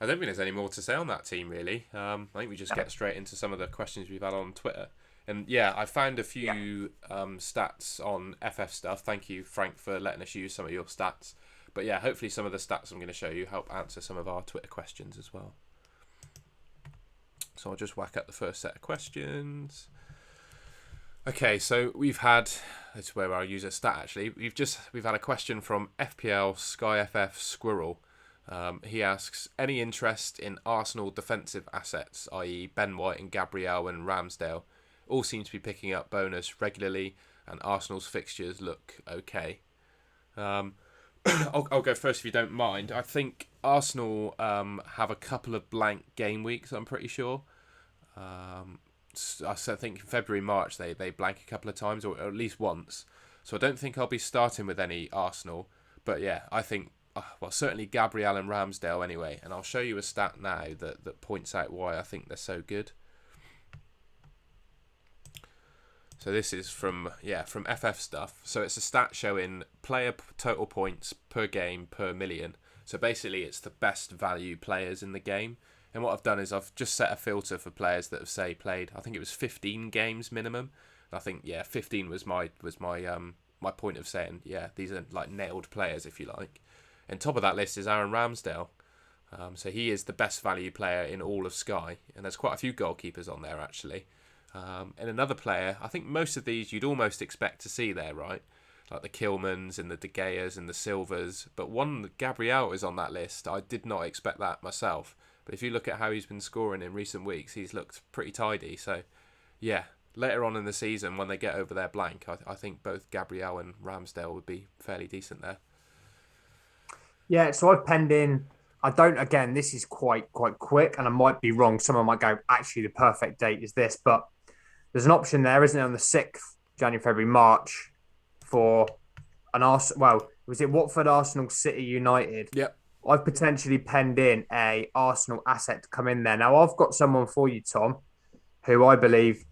I don't think there's any more to say on that team, really. I think we just get straight into some of the questions we've had on Twitter. And yeah, I found a few stats on FF stuff. Thank you, Frank, for letting us use some of your stats. But yeah, hopefully some of the stats I'm going to show you help answer some of our Twitter questions as well. So I'll just whack up the first set of questions. Okay, so we've had, this is where I'll use a stat actually. We've had a question from FPL SkyFF Squirrel. He asks, any interest in Arsenal defensive assets, i.e. Ben White and Gabriel and Ramsdale? All seem to be picking up bonus regularly, and Arsenal's fixtures look okay. I'll go first if you don't mind. I think Arsenal have a couple of blank game weeks, I'm pretty sure. think in February, March they blank a couple of times, or at least once. So I don't think I'll be starting with any Arsenal. But yeah, I think well, certainly Gabriel and Ramsdale anyway. And I'll show you a stat now that points out why I think they're so good. So this is from FF stuff. So it's a stat showing player total points per game per million. So basically it's the best value players in the game. And what I've done is I've just set a filter for players that have, say, played, I think it was 15 games minimum. And I think 15 was my my point of saying, these are like nailed players, if you like. And top of that list is Aaron Ramsdale. So he is the best value player in all of Sky. And there's quite a few goalkeepers on there, actually. And another player, I think most of these you'd almost expect to see there, right? Like the Kilmans and the De Geas and the Silvers. But one, Gabriel, is on that list. I did not expect that myself. But if you look at how he's been scoring in recent weeks, he's looked pretty tidy. So, yeah, later on in the season, when they get over their blank, I think both Gabriel and Ramsdale would be fairly decent there. Yeah, so I've penned in. I don't. Again, this is quite quick, and I might be wrong. Someone might go, actually, the perfect date is this, but there's an option there, isn't it, on the 6th, January, February, March, for an Arsenal. Well, was it Watford, Arsenal, City, United? Yep. I've potentially penned in a Arsenal asset to come in there. Now I've got someone for you, Tom, who I believe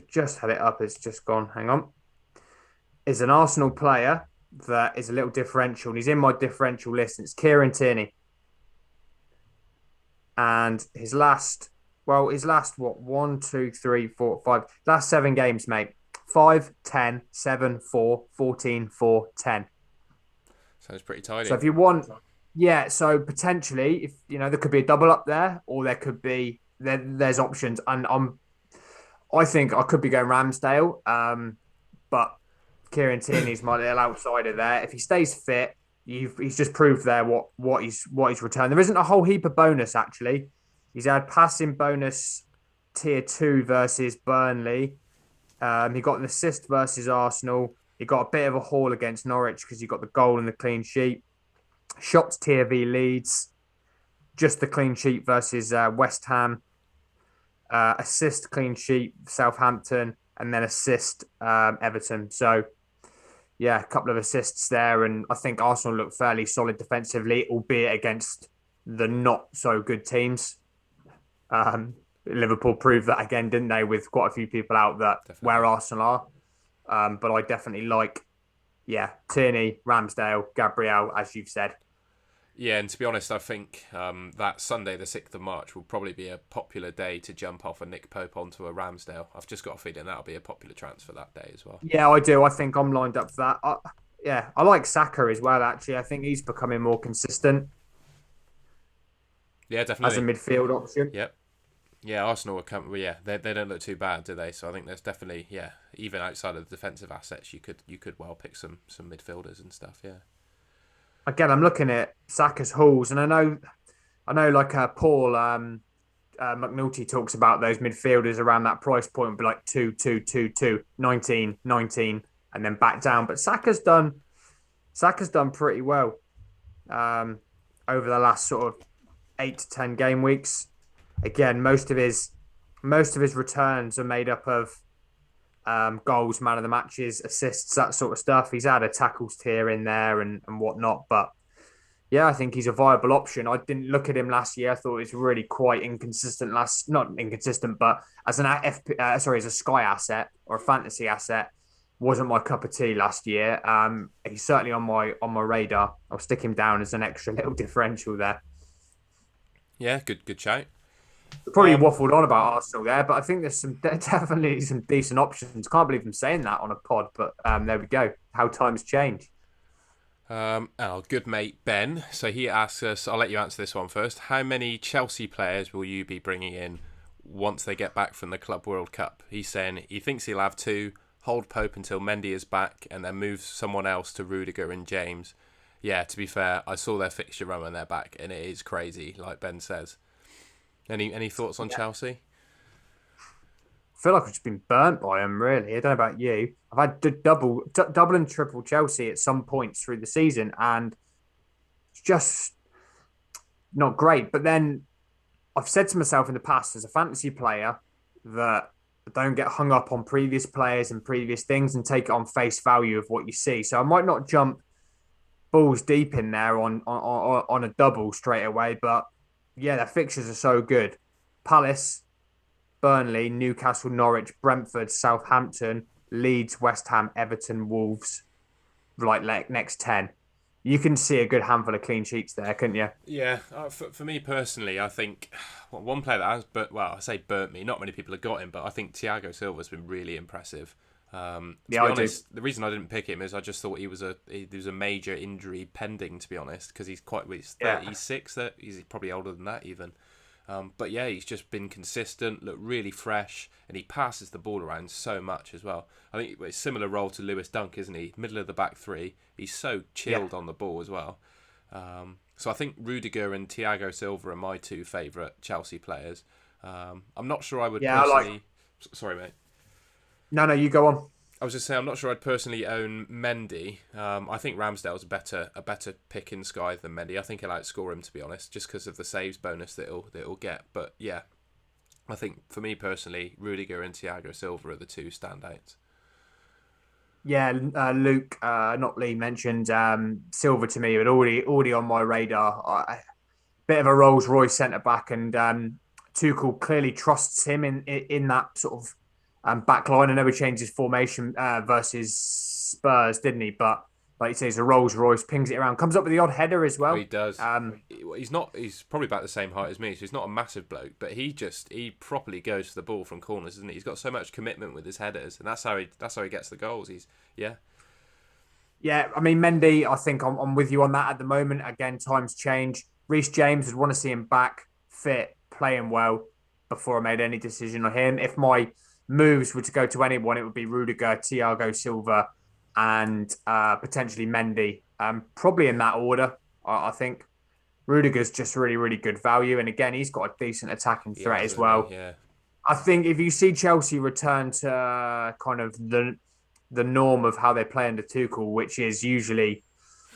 just had it up. It's just gone. Hang on. Is an Arsenal player that is a little differential, and he's in my differential list. And it's Kieran Tierney, and his last what 1, 2, 3, 4, 5 last 7 games, mate. 5, 10, 7, 4, 14, 4, 10. Sounds pretty tidy. So if you want. Yeah, so potentially, if there could be a double up there, or there could be there's options, and I think I could be going Ramsdale, but Kieran Tierney's my little outsider there. If he stays fit, he's just proved there what he's returned. There isn't a whole heap of bonus actually. He's had passing bonus tier 2 versus Burnley. He got an assist versus Arsenal. He got a bit of a haul against Norwich because he got the goal and the clean sheet. Shots tier V Leeds, just the clean sheet versus West Ham, assist clean sheet Southampton, and then assist Everton. So, yeah, a couple of assists there, and I think Arsenal look fairly solid defensively, albeit against the not so good teams. Liverpool proved that again, didn't they, with quite a few people out that definitely. Where Arsenal are. But I definitely like, Tierney, Ramsdale, Gabriel, as you've said. Yeah, and to be honest, I think that Sunday, the 6th of March, will probably be a popular day to jump off a Nick Pope onto a Ramsdale. I've just got a feeling that'll be a popular transfer that day as well. Yeah, I do. I think I'm lined up for that. I like Saka as well, actually. I think he's becoming more consistent. Yeah, definitely. As a midfield option. Yep. Yeah, Arsenal are coming. Well, they don't look too bad, do they? So I think there's definitely, even outside of the defensive assets, you could well pick some midfielders and stuff. Yeah. Again, I'm looking at Saka's hauls, and I know, like Paul McNulty talks about those midfielders around that price point, would be like 2, 2, 2, 2, 19, 19, and then back down. But Saka's done pretty well over the last sort of 8 to 10 game weeks. Again, most of his returns are made up of goals, man of the matches, assists, that sort of stuff. He's had a tackles tier in there and whatnot, but I think he's a viable option. I didn't look at him last year. I thought he was really quite inconsistent not inconsistent, but as as a Sky asset or a fantasy asset, wasn't my cup of tea last year. He's certainly on my radar. I'll stick him down as an extra little differential there. Yeah, good shout. Probably waffled on about Arsenal there, but I think there's definitely some decent options. Can't believe I'm saying that on a pod, but there we go. How times change. Our good mate Ben. So he asks us, I'll let you answer this one first. How many Chelsea players will you be bringing in once they get back from the Club World Cup? He's saying he thinks he'll have 2, hold Pope until Mendy is back, and then move someone else to Rudiger and James. Yeah, to be fair, I saw their fixture run when they're back, and it is crazy, like Ben says. Any thoughts on Chelsea? I feel like I've just been burnt by them, really. I don't know about you. I've had double and triple Chelsea at some points through the season, and it's just not great. But then I've said to myself in the past, as a fantasy player, that don't get hung up on previous players and previous things and take it on face value of what you see. So I might not jump balls deep in there on a double straight away, but yeah, their fixtures are so good. Palace, Burnley, Newcastle, Norwich, Brentford, Southampton, Leeds, West Ham, Everton, Wolves, like next 10. You can see a good handful of clean sheets there, couldn't you? Yeah, for me personally, I think one player that has, I say burnt me. Not many people have got him, but I think Thiago Silva's been really impressive. To Yeah, be I do. honest, the reason I didn't pick him is I just thought there was a major injury pending. To be honest, because he's Yeah. 36, that he's probably older than that even. But yeah, he's just been consistent, looked really fresh, and he passes the ball around so much as well. I think it's a similar role to Lewis Dunk, isn't he? Middle of the back three. He's so Yeah. chilled on the ball as well. So I think Rudiger and Thiago Silva are my two favourite Chelsea players. I'm not sure I would Yeah, I like. personally. Sorry, mate. No, no, you go on. I was just saying I'm not sure I'd personally own Mendy. I think Ramsdale's a better pick in Sky than Mendy. I think he'll outscore him, to be honest, just because of the saves bonus that he'll get. But yeah, I think for me personally, Rudiger and Thiago Silva are the two standouts. Yeah, Luke, not Lee mentioned Silver to me, but already on my radar. Bit of a Rolls Royce centre back, and Tuchel clearly trusts him in that sort of back line. I know he changed his formation versus Spurs, didn't he? But like you say, it's a Rolls Royce, pings it around, comes up with the odd header as Oh, he well. does. He's not. He's probably about the same height as me, so he's not a massive bloke. But he properly goes for the ball from corners, isn't he? He's got so much commitment with his headers, and that's how he gets the goals. Yeah, Yeah, I mean Mendy, I think I'm with you on that at the moment. Again, times change. Reece James would want to see him back, fit, playing well before I made any decision on him. If my moves were to go to anyone, it would be Rudiger, Thiago Silva, and potentially Mendy. Probably in that order, I think. Rudiger's just really good value, and again, he's got a decent attacking he threat has, as hasn't he? well. Yeah. I think if you see Chelsea return to kind of the norm of how they play under Tuchel, which is usually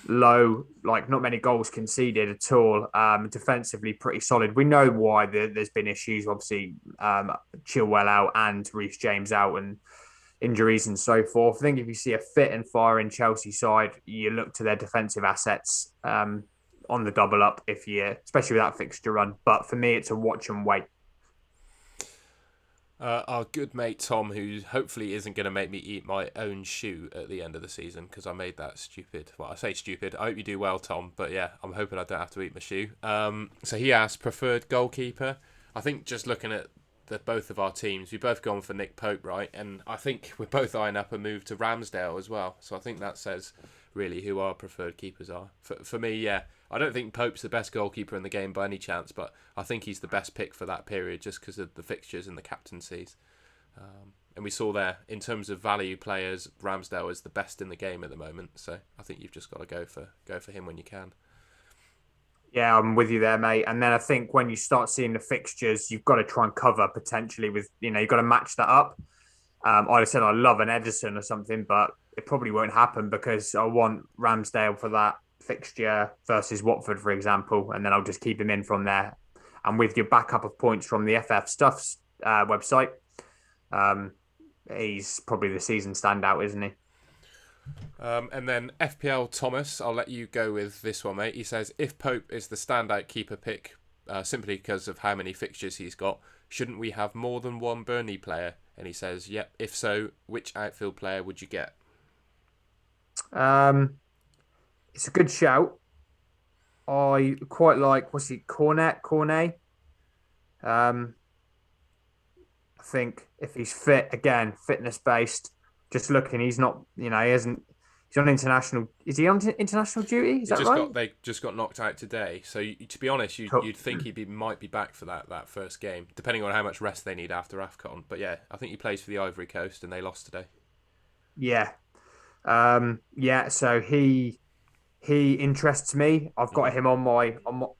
low, like not many goals conceded at all, defensively pretty solid. We know why there's been issues, obviously, Chilwell out and Reece James out and injuries and so forth. I think if you see a fit and firing Chelsea side, you look to their defensive assets on the double up if you, especially with that fixture run. But for me, it's a watch and wait. Our good mate Tom, who hopefully isn't going to make me eat my own shoe at the end of the season because I made that stupid. Well, I say stupid. I hope you do well, Tom. But yeah, I'm hoping I don't have to eat my shoe. So he asked preferred goalkeeper. I think just looking at both of our teams, we both gone for Nick Pope, right? And I think we're both eyeing up a move to Ramsdale as well. So I think that says really who our preferred keepers are. For me, yeah, I don't think Pope's the best goalkeeper in the game by any chance, but I think he's the best pick for that period just because of the fixtures and the captaincies. And we saw there, in terms of value players, Ramsdale is the best in the game at the moment. So I think you've just got to go for him when you can. Yeah, I'm with you there, mate. And then I think when you start seeing the fixtures, you've got to try and cover potentially with, you've got to match that up. I said I love an Edison or something, but it probably won't happen because I want Ramsdale for that fixture versus Watford, for example, and then I'll just keep him in from there. And with your backup of points from the FF Stuffs website, um, he's probably the season standout, isn't he? And then FPL Thomas, I'll let you go with this one, mate. He says, if Pope is the standout keeper pick simply because of how many fixtures he's got, shouldn't we have more than one Burnley player? And he says, yep, if so, which outfield player would you get? Um, it's a good shout. I quite like, what's he, Cornet? Um, I think if he's fit, again, fitness based, just looking, he's not, he hasn't, he's on international, is he on international duty? Is that right? They just got knocked out today. So to be honest, Cool. you'd think might be back for that first game, depending on how much rest they need after AFCON. But yeah, I think he plays for the Ivory Coast, and they lost today. Yeah. Yeah, so he interests me. I've got Mm. him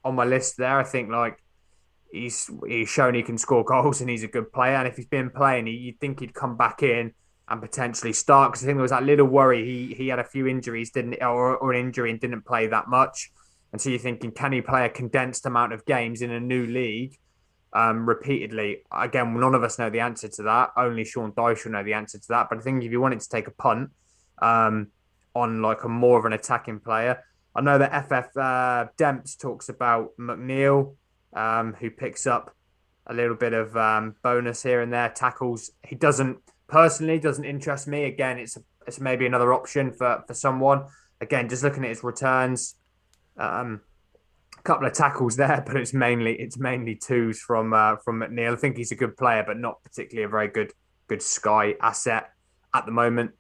on my list there. I think like he's shown he can score goals and he's a good player. And if he's been playing, you'd think he'd come back in and potentially start. Because I think there was that little worry he had a few injuries, didn't or an injury and didn't play that much. And so you're thinking, can he play a condensed amount of games in a new league repeatedly. Again, none of us know the answer to that. Only Sean Dyche will know the answer to that. But I think if you wanted to take a punt um, on like a more of an attacking player, I know that FF Demps talks about McNeil, who picks up a little bit of bonus here and there, tackles. He doesn't personally doesn't interest me. Again, it's maybe another option for someone. Again, just looking at his returns, um, a couple of tackles there, but it's mainly twos from McNeil. I think he's a good player, but not particularly a very good Sky asset at the moment.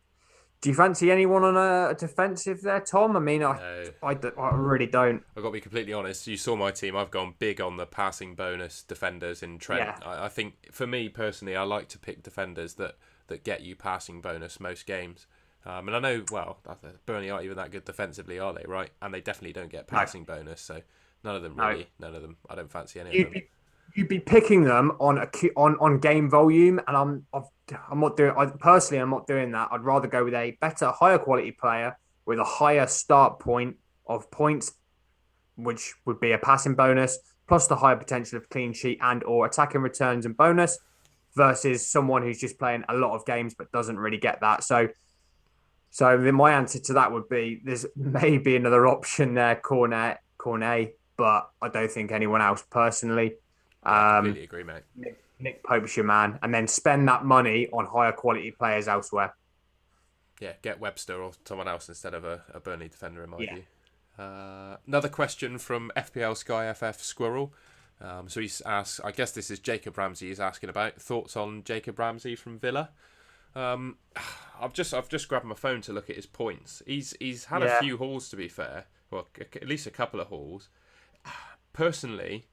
Do you fancy anyone on a defensive there, Tom? I mean, No, I really don't. I've got to be completely honest. You saw my team. I've gone big on the passing bonus defenders in Trent. Yeah, I think for me personally, I like to pick defenders that get you passing bonus most games. And I know, well, Burnley aren't even that good defensively, are they? Right? And they definitely don't get no, passing bonus. So none of them no. really. None of them. I don't fancy any of You'd them. be you'd be picking them on game volume, and I'm not doing. I'm not doing that. I'd rather go with a better, higher quality player with a higher start point of points, which would be a passing bonus plus the higher potential of clean sheet and or attacking returns and bonus, versus someone who's just playing a lot of games but doesn't really get that. So then my answer to that would be there's maybe another option there, Cornet, but I don't think anyone else personally. Yeah, Um, completely agree, mate. Nick Pope's your man, and then spend that money on higher quality players elsewhere. Yeah, get Webster or someone else instead of a Burnley defender, in my Yeah, view. Another question from FPL SkyFF Squirrel. So he's asked, I guess this is Jacob Ramsey he's asking about. Thoughts on Jacob Ramsey from Villa? Um, I've just grabbed my phone to look at his points. He's had a yeah, few hauls, to be fair. Well, at least a couple of hauls. Personally,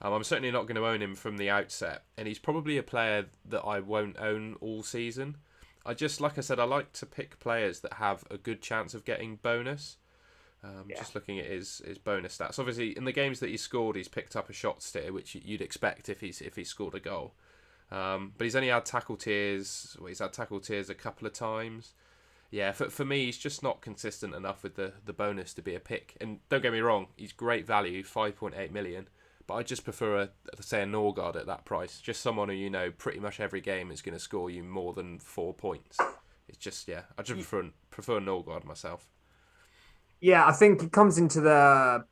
I'm certainly not going to own him from the outset, and he's probably a player that I won't own all season. Like I said, I like to pick players that have a good chance of getting bonus. yeah. Just looking at his bonus stats. Obviously, in the games that he's scored, he's picked up a shot steer, which you'd expect if he's scored a goal. But he's only had tackle tiers. Well, he's had tackle tiers a couple of times. Yeah, for me, he's just not consistent enough with the bonus to be a pick. And don't get me wrong, he's great value, 5.8 million. But I just prefer say a Norgard at that price. Just someone who you know pretty much every game is going to score you more than 4 points. It's just I just prefer Norgard myself. Yeah, I think it comes into the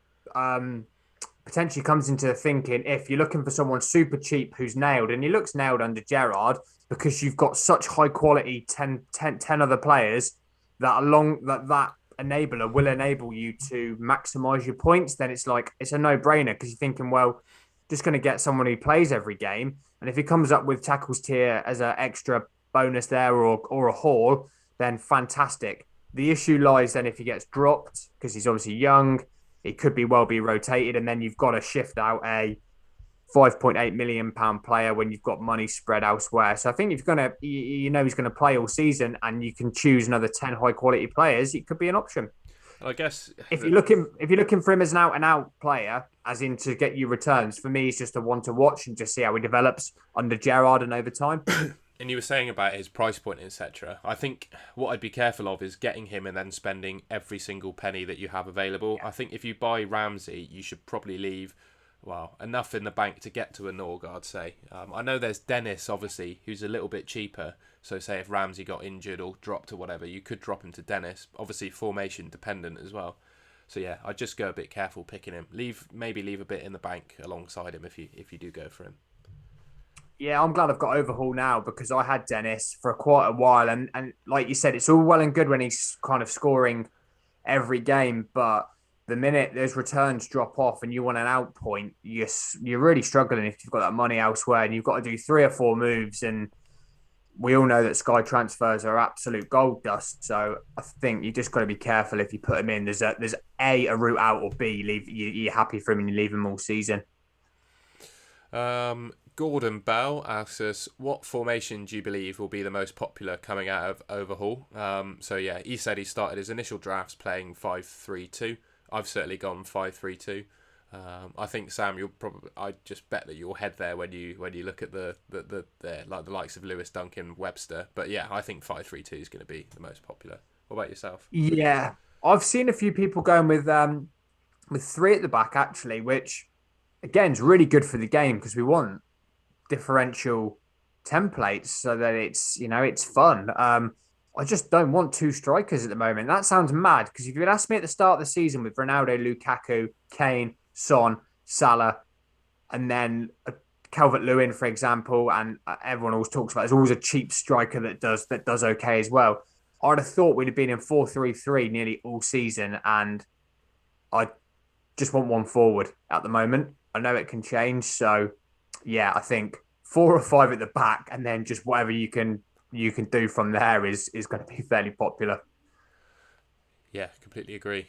potentially comes into the thinking if you're looking for someone super cheap who's nailed, and he looks nailed under Gerrard because you've got such high quality 10 other players that enabler will enable you to maximize your points, then it's a no-brainer because you're thinking, well, just going to get someone who plays every game. And if he comes up with tackles tier as an extra bonus there or a haul, then fantastic. The issue lies then if he gets dropped because he's obviously young, he could be rotated, and then you've got to shift out a £5.8 million player when you've got money spread elsewhere. So I think if you're gonna, he's going to play all season, and you can choose another 10 high quality players, it could be an option. And I guess If you're looking for him as an out and out player, as in to get you returns, for me, it's just a one to watch and just see how he develops under Gerrard and over time. and you were saying about his price point, etc. I think what I'd be careful of is getting him and then spending every single penny that you have available. Yeah, I think if you buy Ramsey, you should probably leave, well, enough in the bank to get to a Norgard, say. I know there's Dennis, obviously, who's a little bit cheaper. So say if Ramsey got injured or dropped or whatever, you could drop him to Dennis. Obviously, formation dependent as well. So yeah, I'd just go a bit careful picking him. Maybe leave a bit in the bank alongside him if you do go for him. yeah, I'm glad I've got Overhaul now because I had Dennis for quite a while, and like you said, it's all well and good when he's kind of scoring every game, but the minute those returns drop off and you want an out point, you're really struggling if you've got that money elsewhere, and you've got to do 3 or 4 moves. And we all know that Sky transfers are absolute gold dust. So I think you just got to be careful if you put him in. There's a route out, or B, you're happy for him and you leave him all season. Gordon Bell asks us, what formation do you believe will be the most popular coming out of Overhaul? So yeah, he said he started his initial drafts playing 5-3-2. I've certainly gone 5-3-2. I think Sam, I just bet that you'll head there when you look at the like the likes of Lewis, Duncan, Webster. But yeah, I think 5-3-2 is going to be the most popular. What about yourself? Yeah, I've seen a few people going with three at the back actually, which again is really good for the game because we want differential templates so that it's fun. I just don't want two strikers at the moment. That sounds mad because if you'd asked me at the start of the season with Ronaldo, Lukaku, Kane, Son, Salah, and then Calvert-Lewin, for example, and everyone always talks about there's always a cheap striker that does okay as well. I'd have thought we'd have been in 4-3-3 nearly all season, and I just want one forward at the moment. I know it can change, so yeah, I think four or five at the back, and then just whatever you can do from there is going to be fairly popular. Yeah, completely agree.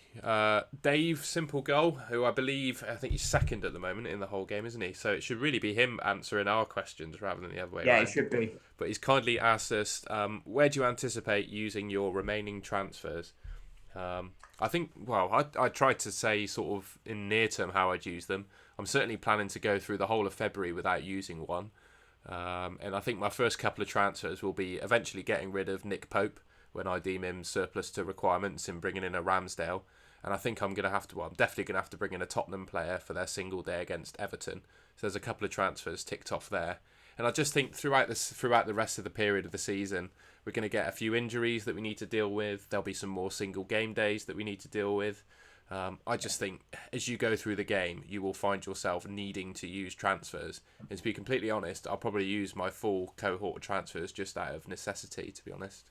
Dave Simple Goal, who I think he's second at the moment in the whole game, isn't he? So it should really be him answering our questions rather than the other way Yeah, it around. should be. But he's kindly asked us, where do you anticipate using your remaining transfers? I think, well, I tried to say sort of in near term how I'd use them. I'm certainly planning to go through the whole of February without using one. And I think my first couple of transfers will be eventually getting rid of Nick Pope when I deem him surplus to requirements and bringing in a Ramsdale. And I think I'm definitely going to have to bring in a Tottenham player for their single day against Everton. So there's a couple of transfers ticked off there. And I just think throughout the rest of the period of the season, we're going to get a few injuries that we need to deal with. There'll be some more single game days that we need to deal with. I just think as you go through the game, you will find yourself needing to use transfers. And to be completely honest, I'll probably use my full cohort of transfers just out of necessity, to be honest.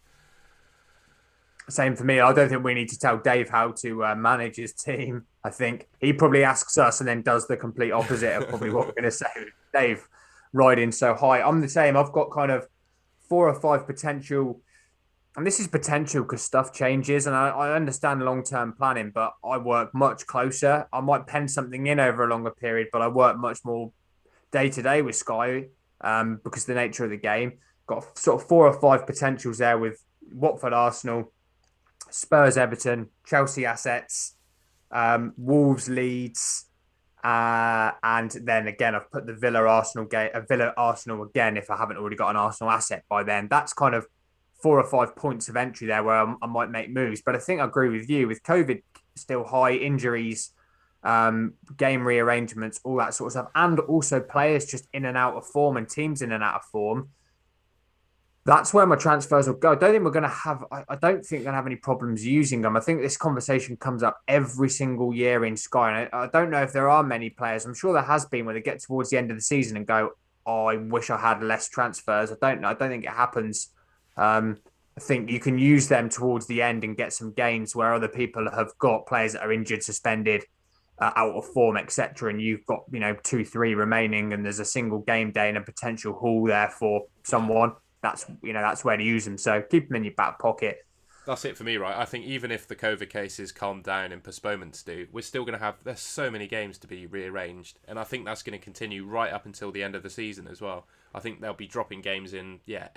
Same for me. I don't think we need to tell Dave how to manage his team. I think he probably asks us and then does the complete opposite of probably what we're going to say. Dave riding so high. I'm the same. I've got kind of four or five potential, and this is potential because stuff changes, and I understand long-term planning, but I work much closer. I might pen something in over a longer period, but I work much more day to day with Sky because of the nature of the game. Got sort of four or five potentials there with Watford, Arsenal, Spurs, Everton, Chelsea assets, Wolves, Leeds, and then again I've put the Villa Arsenal again if I haven't already got an Arsenal asset by then. That's kind of 4 or 5 points of entry there where I might make moves. But I think I agree with you with COVID still high, injuries, game rearrangements, all that sort of stuff, and also players just in and out of form and teams in and out of form. That's where my transfers will go. I don't think we're going to have. I don't think we're going to have any problems using them. I think this conversation comes up every single year in Sky, and I don't know if there are many players. I'm sure there has been where they get towards the end of the season and go, "Oh, I wish I had less transfers." I don't know. I don't think it happens. I think you can use them towards the end and get some gains where other people have got players that are injured, suspended, out of form, etc. And you've got 2, 3 remaining, and there's a single game day and a potential haul there for Yeah. someone. That's where to use them. So keep them in your back pocket. That's it for me, right? I think even if the COVID cases calm down and postponements do, we're still going to have, there's so many games to be rearranged. And I think that's going to continue right up until the end of the season as well. I think they'll be dropping games in, yeah,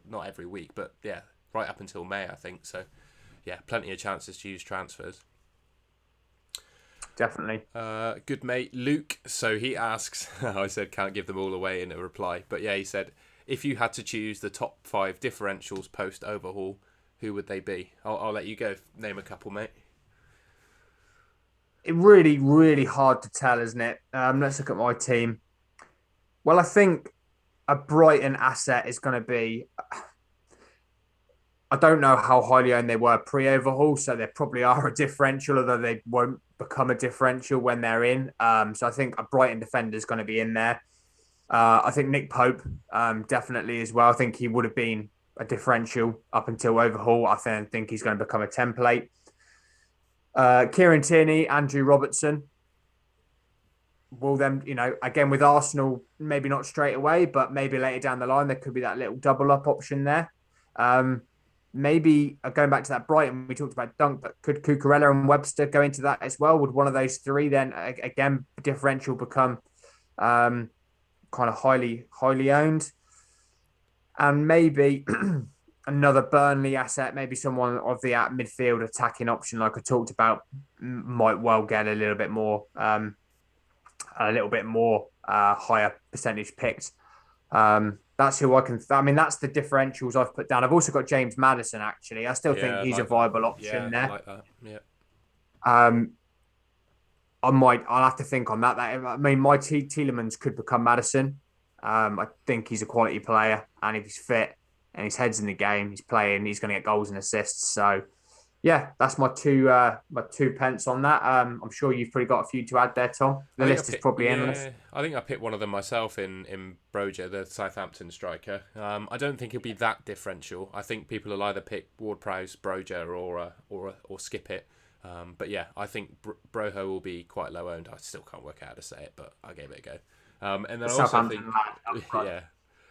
not every week, but yeah, right up until May, I think. So yeah, plenty of chances to use transfers. Definitely. Good mate Luke. So he asks, I said can't give them all away in a reply, but yeah, he said, if you had to choose the top 5 differentials post overhaul, who would they be? I'll let you go. Name a couple, mate. It really, really hard to tell, isn't it? Let's look at my team. Well, I think a Brighton asset is going to be. I don't know how highly owned they were pre-overhaul, so they probably are a differential, although they won't become a differential when they're in. So I think a Brighton defender is going to be in there. I think Nick Pope definitely as well. I think he would have been a differential up until overhaul. I think he's going to become a template. Kieran Tierney, Andrew Robertson. Will them, again with Arsenal, maybe not straight away, but maybe later down the line, there could be that little double up option there. Maybe going back to that Brighton, we talked about Dunk, but could Cucurella and Webster go into that as well? Would one of those three then, again, differential become kind of highly owned? And maybe another Burnley asset, maybe someone of the midfield attacking option, like I talked about, might well get a little bit more higher percentage picked. That's who I can. That's the differentials I've put down. I've also got James Maddison. Actually, I still think he's a viable option there. I like that. Yeah. I'll have to think on that. My Tielemans could become Maddison. I think he's a quality player, and if he's fit and his head's in the game, he's playing, he's going to get goals and assists. So yeah, that's my 2 pence on that. I'm sure you've probably got a few to add there, Tom. I The think I list is picked, probably endless. yeah, I think I picked one of them myself in Broja, the Southampton striker. I don't think it'll be that differential. I think people will either pick Ward-Prowse, Broja, or skip it. But yeah, I think Broho will be quite low owned. I still can't work out how to say it, but I gave it a go. And then The I also Southampton think, lad up front. yeah,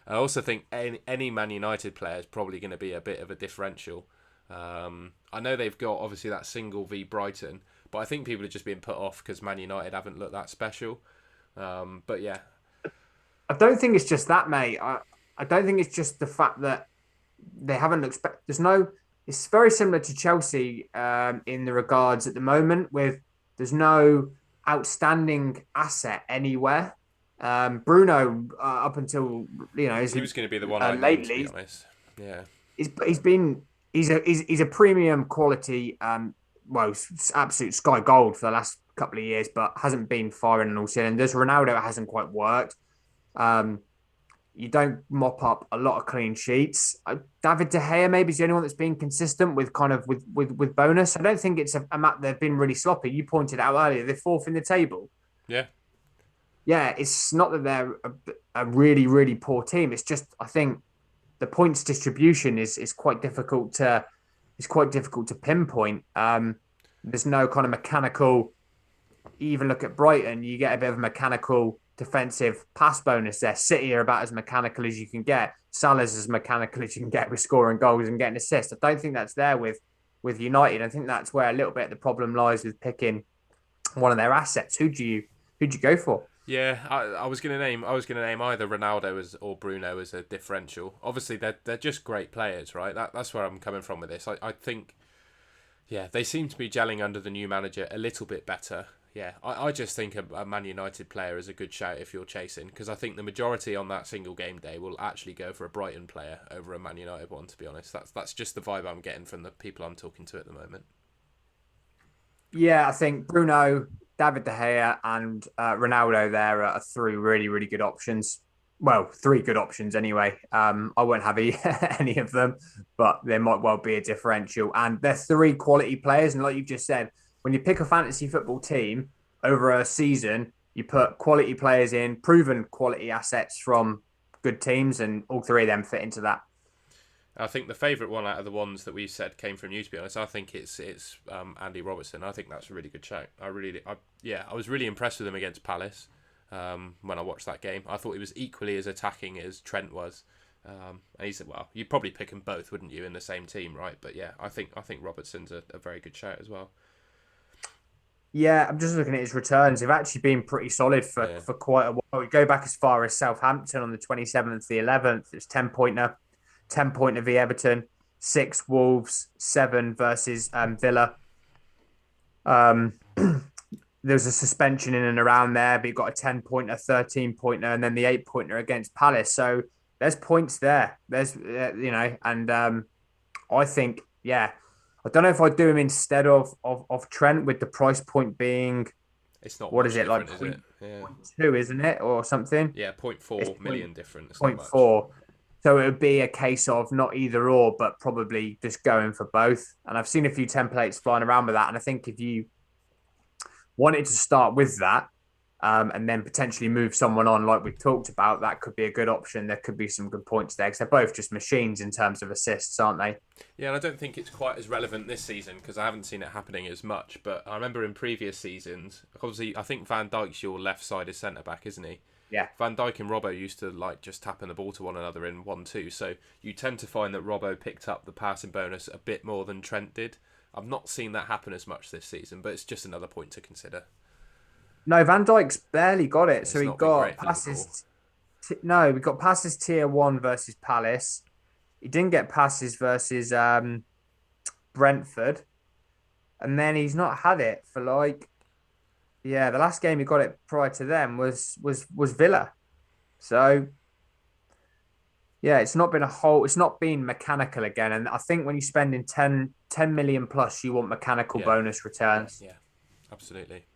I also think any Man United player is probably going to be a bit of a differential. I know they've got obviously that single v Brighton, but I think people are just being put off because Man United haven't looked that special. But yeah, I don't think it's just that, mate. I don't think it's just the fact that they haven't looked. There's no. It's very similar to Chelsea in the regards at the moment with there's no outstanding asset anywhere. Bruno, up until he was going to be the one I named, to be lately, honest. Yeah, he's been he's a premium quality well absolute sky gold for the last couple of years, but hasn't been firing on all cylinders. Ronaldo hasn't quite worked. Um, you don't mop up a lot of clean sheets. David De Gea maybe is the only one that's been consistent with kind of with bonus. I don't think it's a map they've been really sloppy. You pointed out earlier they're fourth in the table. yeah, Yeah, it's not that they're a really really poor team. It's just I think the points distribution is quite difficult to pinpoint. There's no kind of mechanical. You even look at Brighton, you get a bit of a mechanical defensive pass bonus there. City are about as mechanical as you can get. Salah's as mechanical as you can get with scoring goals and getting assists. I don't think that's there with United. I think that's where a little bit of the problem lies with picking one of their assets. Who'd you go for? yeah. I was gonna name either Ronaldo or Bruno as a differential. Obviously, they're just great players, right? That's where I'm coming from with this. I think, yeah, they seem to be gelling under the new manager a little bit better. Yeah, I just think a Man United player is a good shout if you're chasing, because I think the majority on that single game day will actually go for a Brighton player over a Man United one, to be honest. That's just the vibe I'm getting from the people I'm talking to at the moment. Yeah, I think Bruno, David De Gea, and Ronaldo there are three really, really good options. Well, three good options anyway. I won't have any of them, but there might well be a differential. And they're three quality players. And like you just said, when you pick a fantasy football team over a season, you put quality players in, proven quality assets from good teams, and all three of them fit into that. I think the favourite one out of the ones that we said came from you, to be honest. I think it's Andy Robertson. I think that's a really good shout. I was really impressed with him against Palace when I watched that game. I thought he was equally as attacking as Trent was. And he said, well, you'd probably pick them both, wouldn't you, in the same team, right? But yeah, I think Robertson's a very good shout as well. Yeah, I'm just looking at his returns. They've actually been pretty solid Yeah. for quite a while. We go back as far as Southampton on the 27th, the 11th. It's 10-pointer, 10-pointer v Everton, 6 Wolves, 7 versus Villa. Um, there was a suspension in and around there, but you got a 10-pointer, 13-pointer, and then the 8-pointer against Palace. So there's points there. There's, and I think, yeah, I don't know if I'd do him instead of Trent with the price point being, It's not what is much it, like different, is it? Yeah. 0.2, isn't it, or something? Yeah, point It's four point million different. It's not point much. 0.4. So it would be a case of not either or, but probably just going for both. And I've seen a few templates flying around with that. And I think if you wanted to start with that, and then potentially move someone on, like we talked about, that could be a good option. There could be some good points there because they're both just machines in terms of assists, aren't they? Yeah, and I don't think it's quite as relevant this season because I haven't seen it happening as much. But I remember in previous seasons, obviously, I think Van Dijk's your left-sided centre back, isn't he? Yeah. Van Dijk and Robbo used to like just tapping the ball to one another in 1-2. So you tend to find that Robbo picked up the passing bonus a bit more than Trent did. I've not seen that happen as much this season, but it's just another point to consider. No, Van Dijk's barely got it. So It's he not been got great for Liverpool. passes. No, we got passes tier one versus Palace. He didn't get passes versus Brentford, and then he's not had it for like, yeah, the last game he got it prior to them was Villa. So yeah, it's not been mechanical again. And I think when you're spending 10 million plus, you want mechanical Yeah, bonus returns. yeah, absolutely.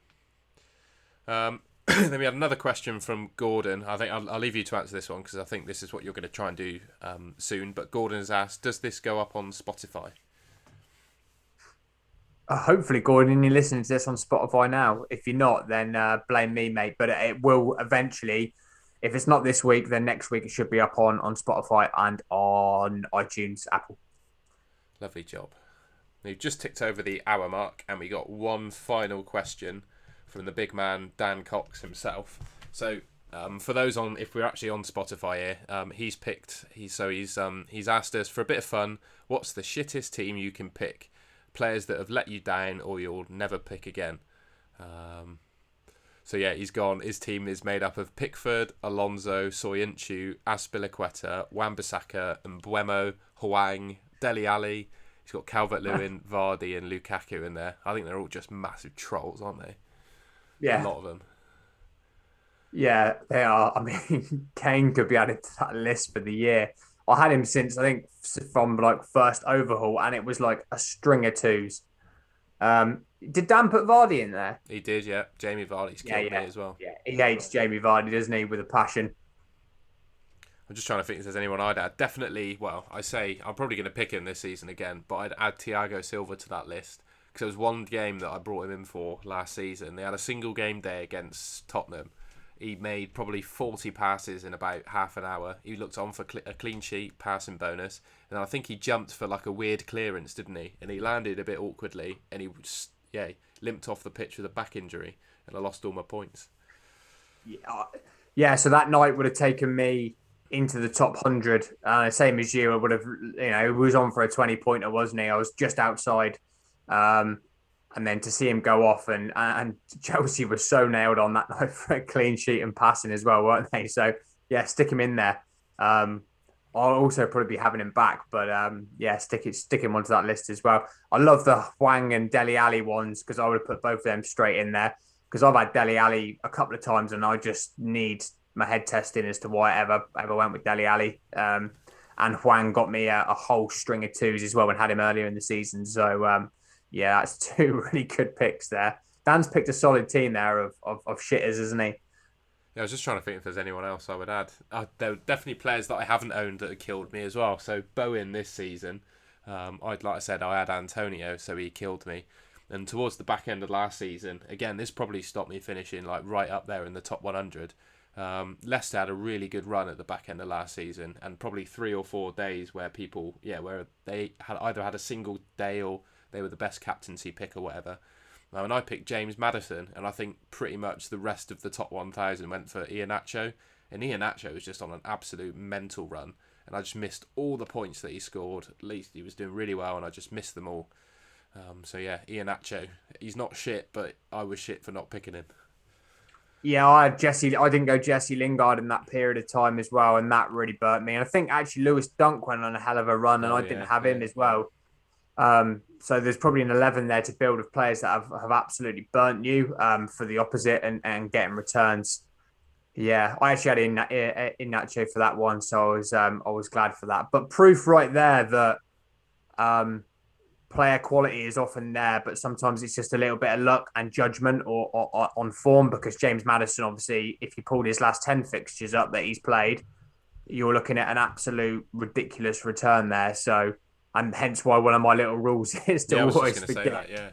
Um, Then we had another question from Gordon. I think I'll leave you to answer this one because I think this is what you're going to try and do soon. But Gordon has asked, does this go up on Spotify? Hopefully, Gordon, you're listening to this on Spotify now. If you're not, then blame me, mate. But it will eventually. If it's not this week, then next week it should be up on Spotify and on iTunes, Apple. Lovely job. We've just ticked over the hour mark, and we got one final question from the big man Dan Cox himself. So, for those on, if we're actually on Spotify here, he's asked us for a bit of fun. What's the shittest team you can pick? Players that have let you down or you'll never pick again. So yeah, he's gone. His team is made up of Pickford, Alonso, Soyuncu, Azpilicueta, Wan-Bissaka, Mbeumo, Hwang, Dele Alli. He's got Calvert-Lewin, Vardy, and Lukaku in there. I think they're all just massive trolls, aren't they? Yeah, A lot of them. yeah, they are. I mean, Kane could be added to that list for the year. I had him since I think from like first overhaul, and it was like a string of twos. Did Dan put Vardy in there? He did, yeah. Jamie Vardy's Yeah, killed me yeah, as well. yeah. He hates Jamie Vardy, doesn't he, with a passion? I'm just trying to think if there's anyone I'd add. Definitely, well, I'm probably going to pick him this season again, but I'd add Thiago Silva to that list because there was one game that I brought him in for last season. They had a single game day against Tottenham. He made probably 40 passes in about half an hour. He looked on for a clean sheet, passing bonus, and I think he jumped for like a weird clearance, didn't he? And he landed a bit awkwardly, and he limped off the pitch with a back injury, and I lost all my points. Yeah, yeah. So that night would have taken me into the top 100. Same as you, I would have, he was on for a 20-pointer, wasn't he? I was just outside. Um, and then to see him go off and Chelsea was so nailed on that night for a clean sheet and passing as well, weren't they? So yeah, stick him in there. I'll also probably be having him back, but yeah, stick him onto that list as well. I love the Hwang and Dele Alli ones because I would have put both of them straight in there because I've had Dele Alli a couple of times and I just need my head testing as to why I ever went with Dele Alli. And Hwang got me a whole string of twos as well and had him earlier in the season. So yeah, that's two really good picks there. Dan's picked a solid team there of shitters, isn't he? Yeah, I was just trying to think if there's anyone else I would add. There are definitely players that I haven't owned that have killed me as well. So Bowen this season, like I said, I had Antonio, so he killed me. And towards the back end of last season, again, this probably stopped me finishing like right up there in the top 100. Leicester had a really good run at the back end of last season, and probably 3 or 4 days where where they had either had a single day or they were the best captaincy pick or whatever. And I picked James Maddison, and I think pretty much the rest of the top 1,000 went for Iheanacho. And Iheanacho was just on an absolute mental run, and I just missed all the points that he scored. At least he was doing really well, and I just missed them all. So yeah, Iheanacho, he's not shit, but I was shit for not picking him. Yeah, I had Jesse. I didn't go Jesse Lingard in that period of time as well, and that really burnt me. And I think actually Lewis Dunk went on a hell of a run, and Oh I didn't yeah, have yeah. him as well. So there's probably an 11 there to build of players that have absolutely burnt you for the opposite and getting returns. Yeah, I actually had in Nacho for that one, so I was glad for that. But proof right there that um, player quality is often there, but sometimes it's just a little bit of luck and judgment or on form. Because James Maddison, obviously, if you pulled his last 10 fixtures up that he's played, you're looking at an absolute ridiculous return there. So, and hence why one of my little rules is to Yeah, I was just always going to say forget, that, yeah.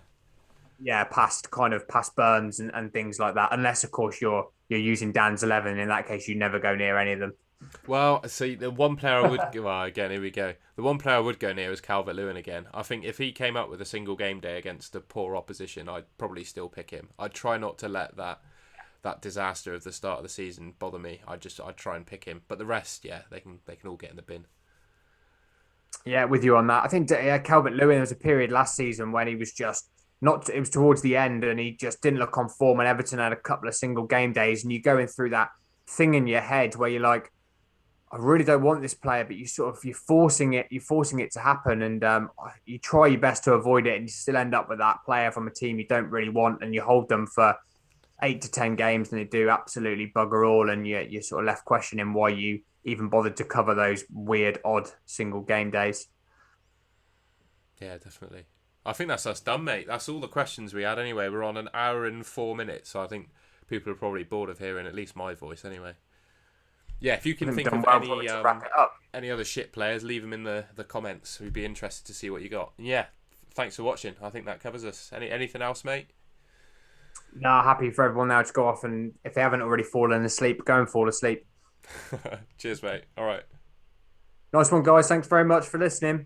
yeah, past Burns and things like that. Unless, of course, you're using Dan's 11. In that case, you never go near any of them. Well, see, the one player I would... Well, again, here we go. The one player I would go near is Calvert-Lewin again. I think if he came up with a single game day against a poor opposition, I'd probably still pick him. I'd try not to let that disaster of the start of the season bother me. I'd try and pick him. But the rest, yeah, they can all get in the bin. Yeah, with you on that. I think Calvert Lewin, there was a period last season when he was just not, it was towards the end and he just didn't look on form. And Everton had a couple of single game days, and you're going through that thing in your head where you're like, I really don't want this player, but you're forcing it to happen. And you try your best to avoid it, and you still end up with that player from a team you don't really want, and you hold them for 8 to 10 games, and they do absolutely bugger all. And you're sort of left questioning why you even bothered to cover those weird, odd single game days. Yeah, definitely. I think that's us done, mate. That's all the questions we had anyway. We're on an hour and 4 minutes, so I think People are probably bored of hearing at least my voice anyway. Yeah, if you I can think we've think done of well probably to wrap it up. any other shit players, leave them in the comments. We'd be interested to see what you got. Yeah, thanks for watching. I think that covers us. Anything else, mate? No, happy for everyone now to go off and if they haven't already fallen asleep, go and fall asleep. Cheers, mate. All right. Nice one, guys. Thanks very much for listening.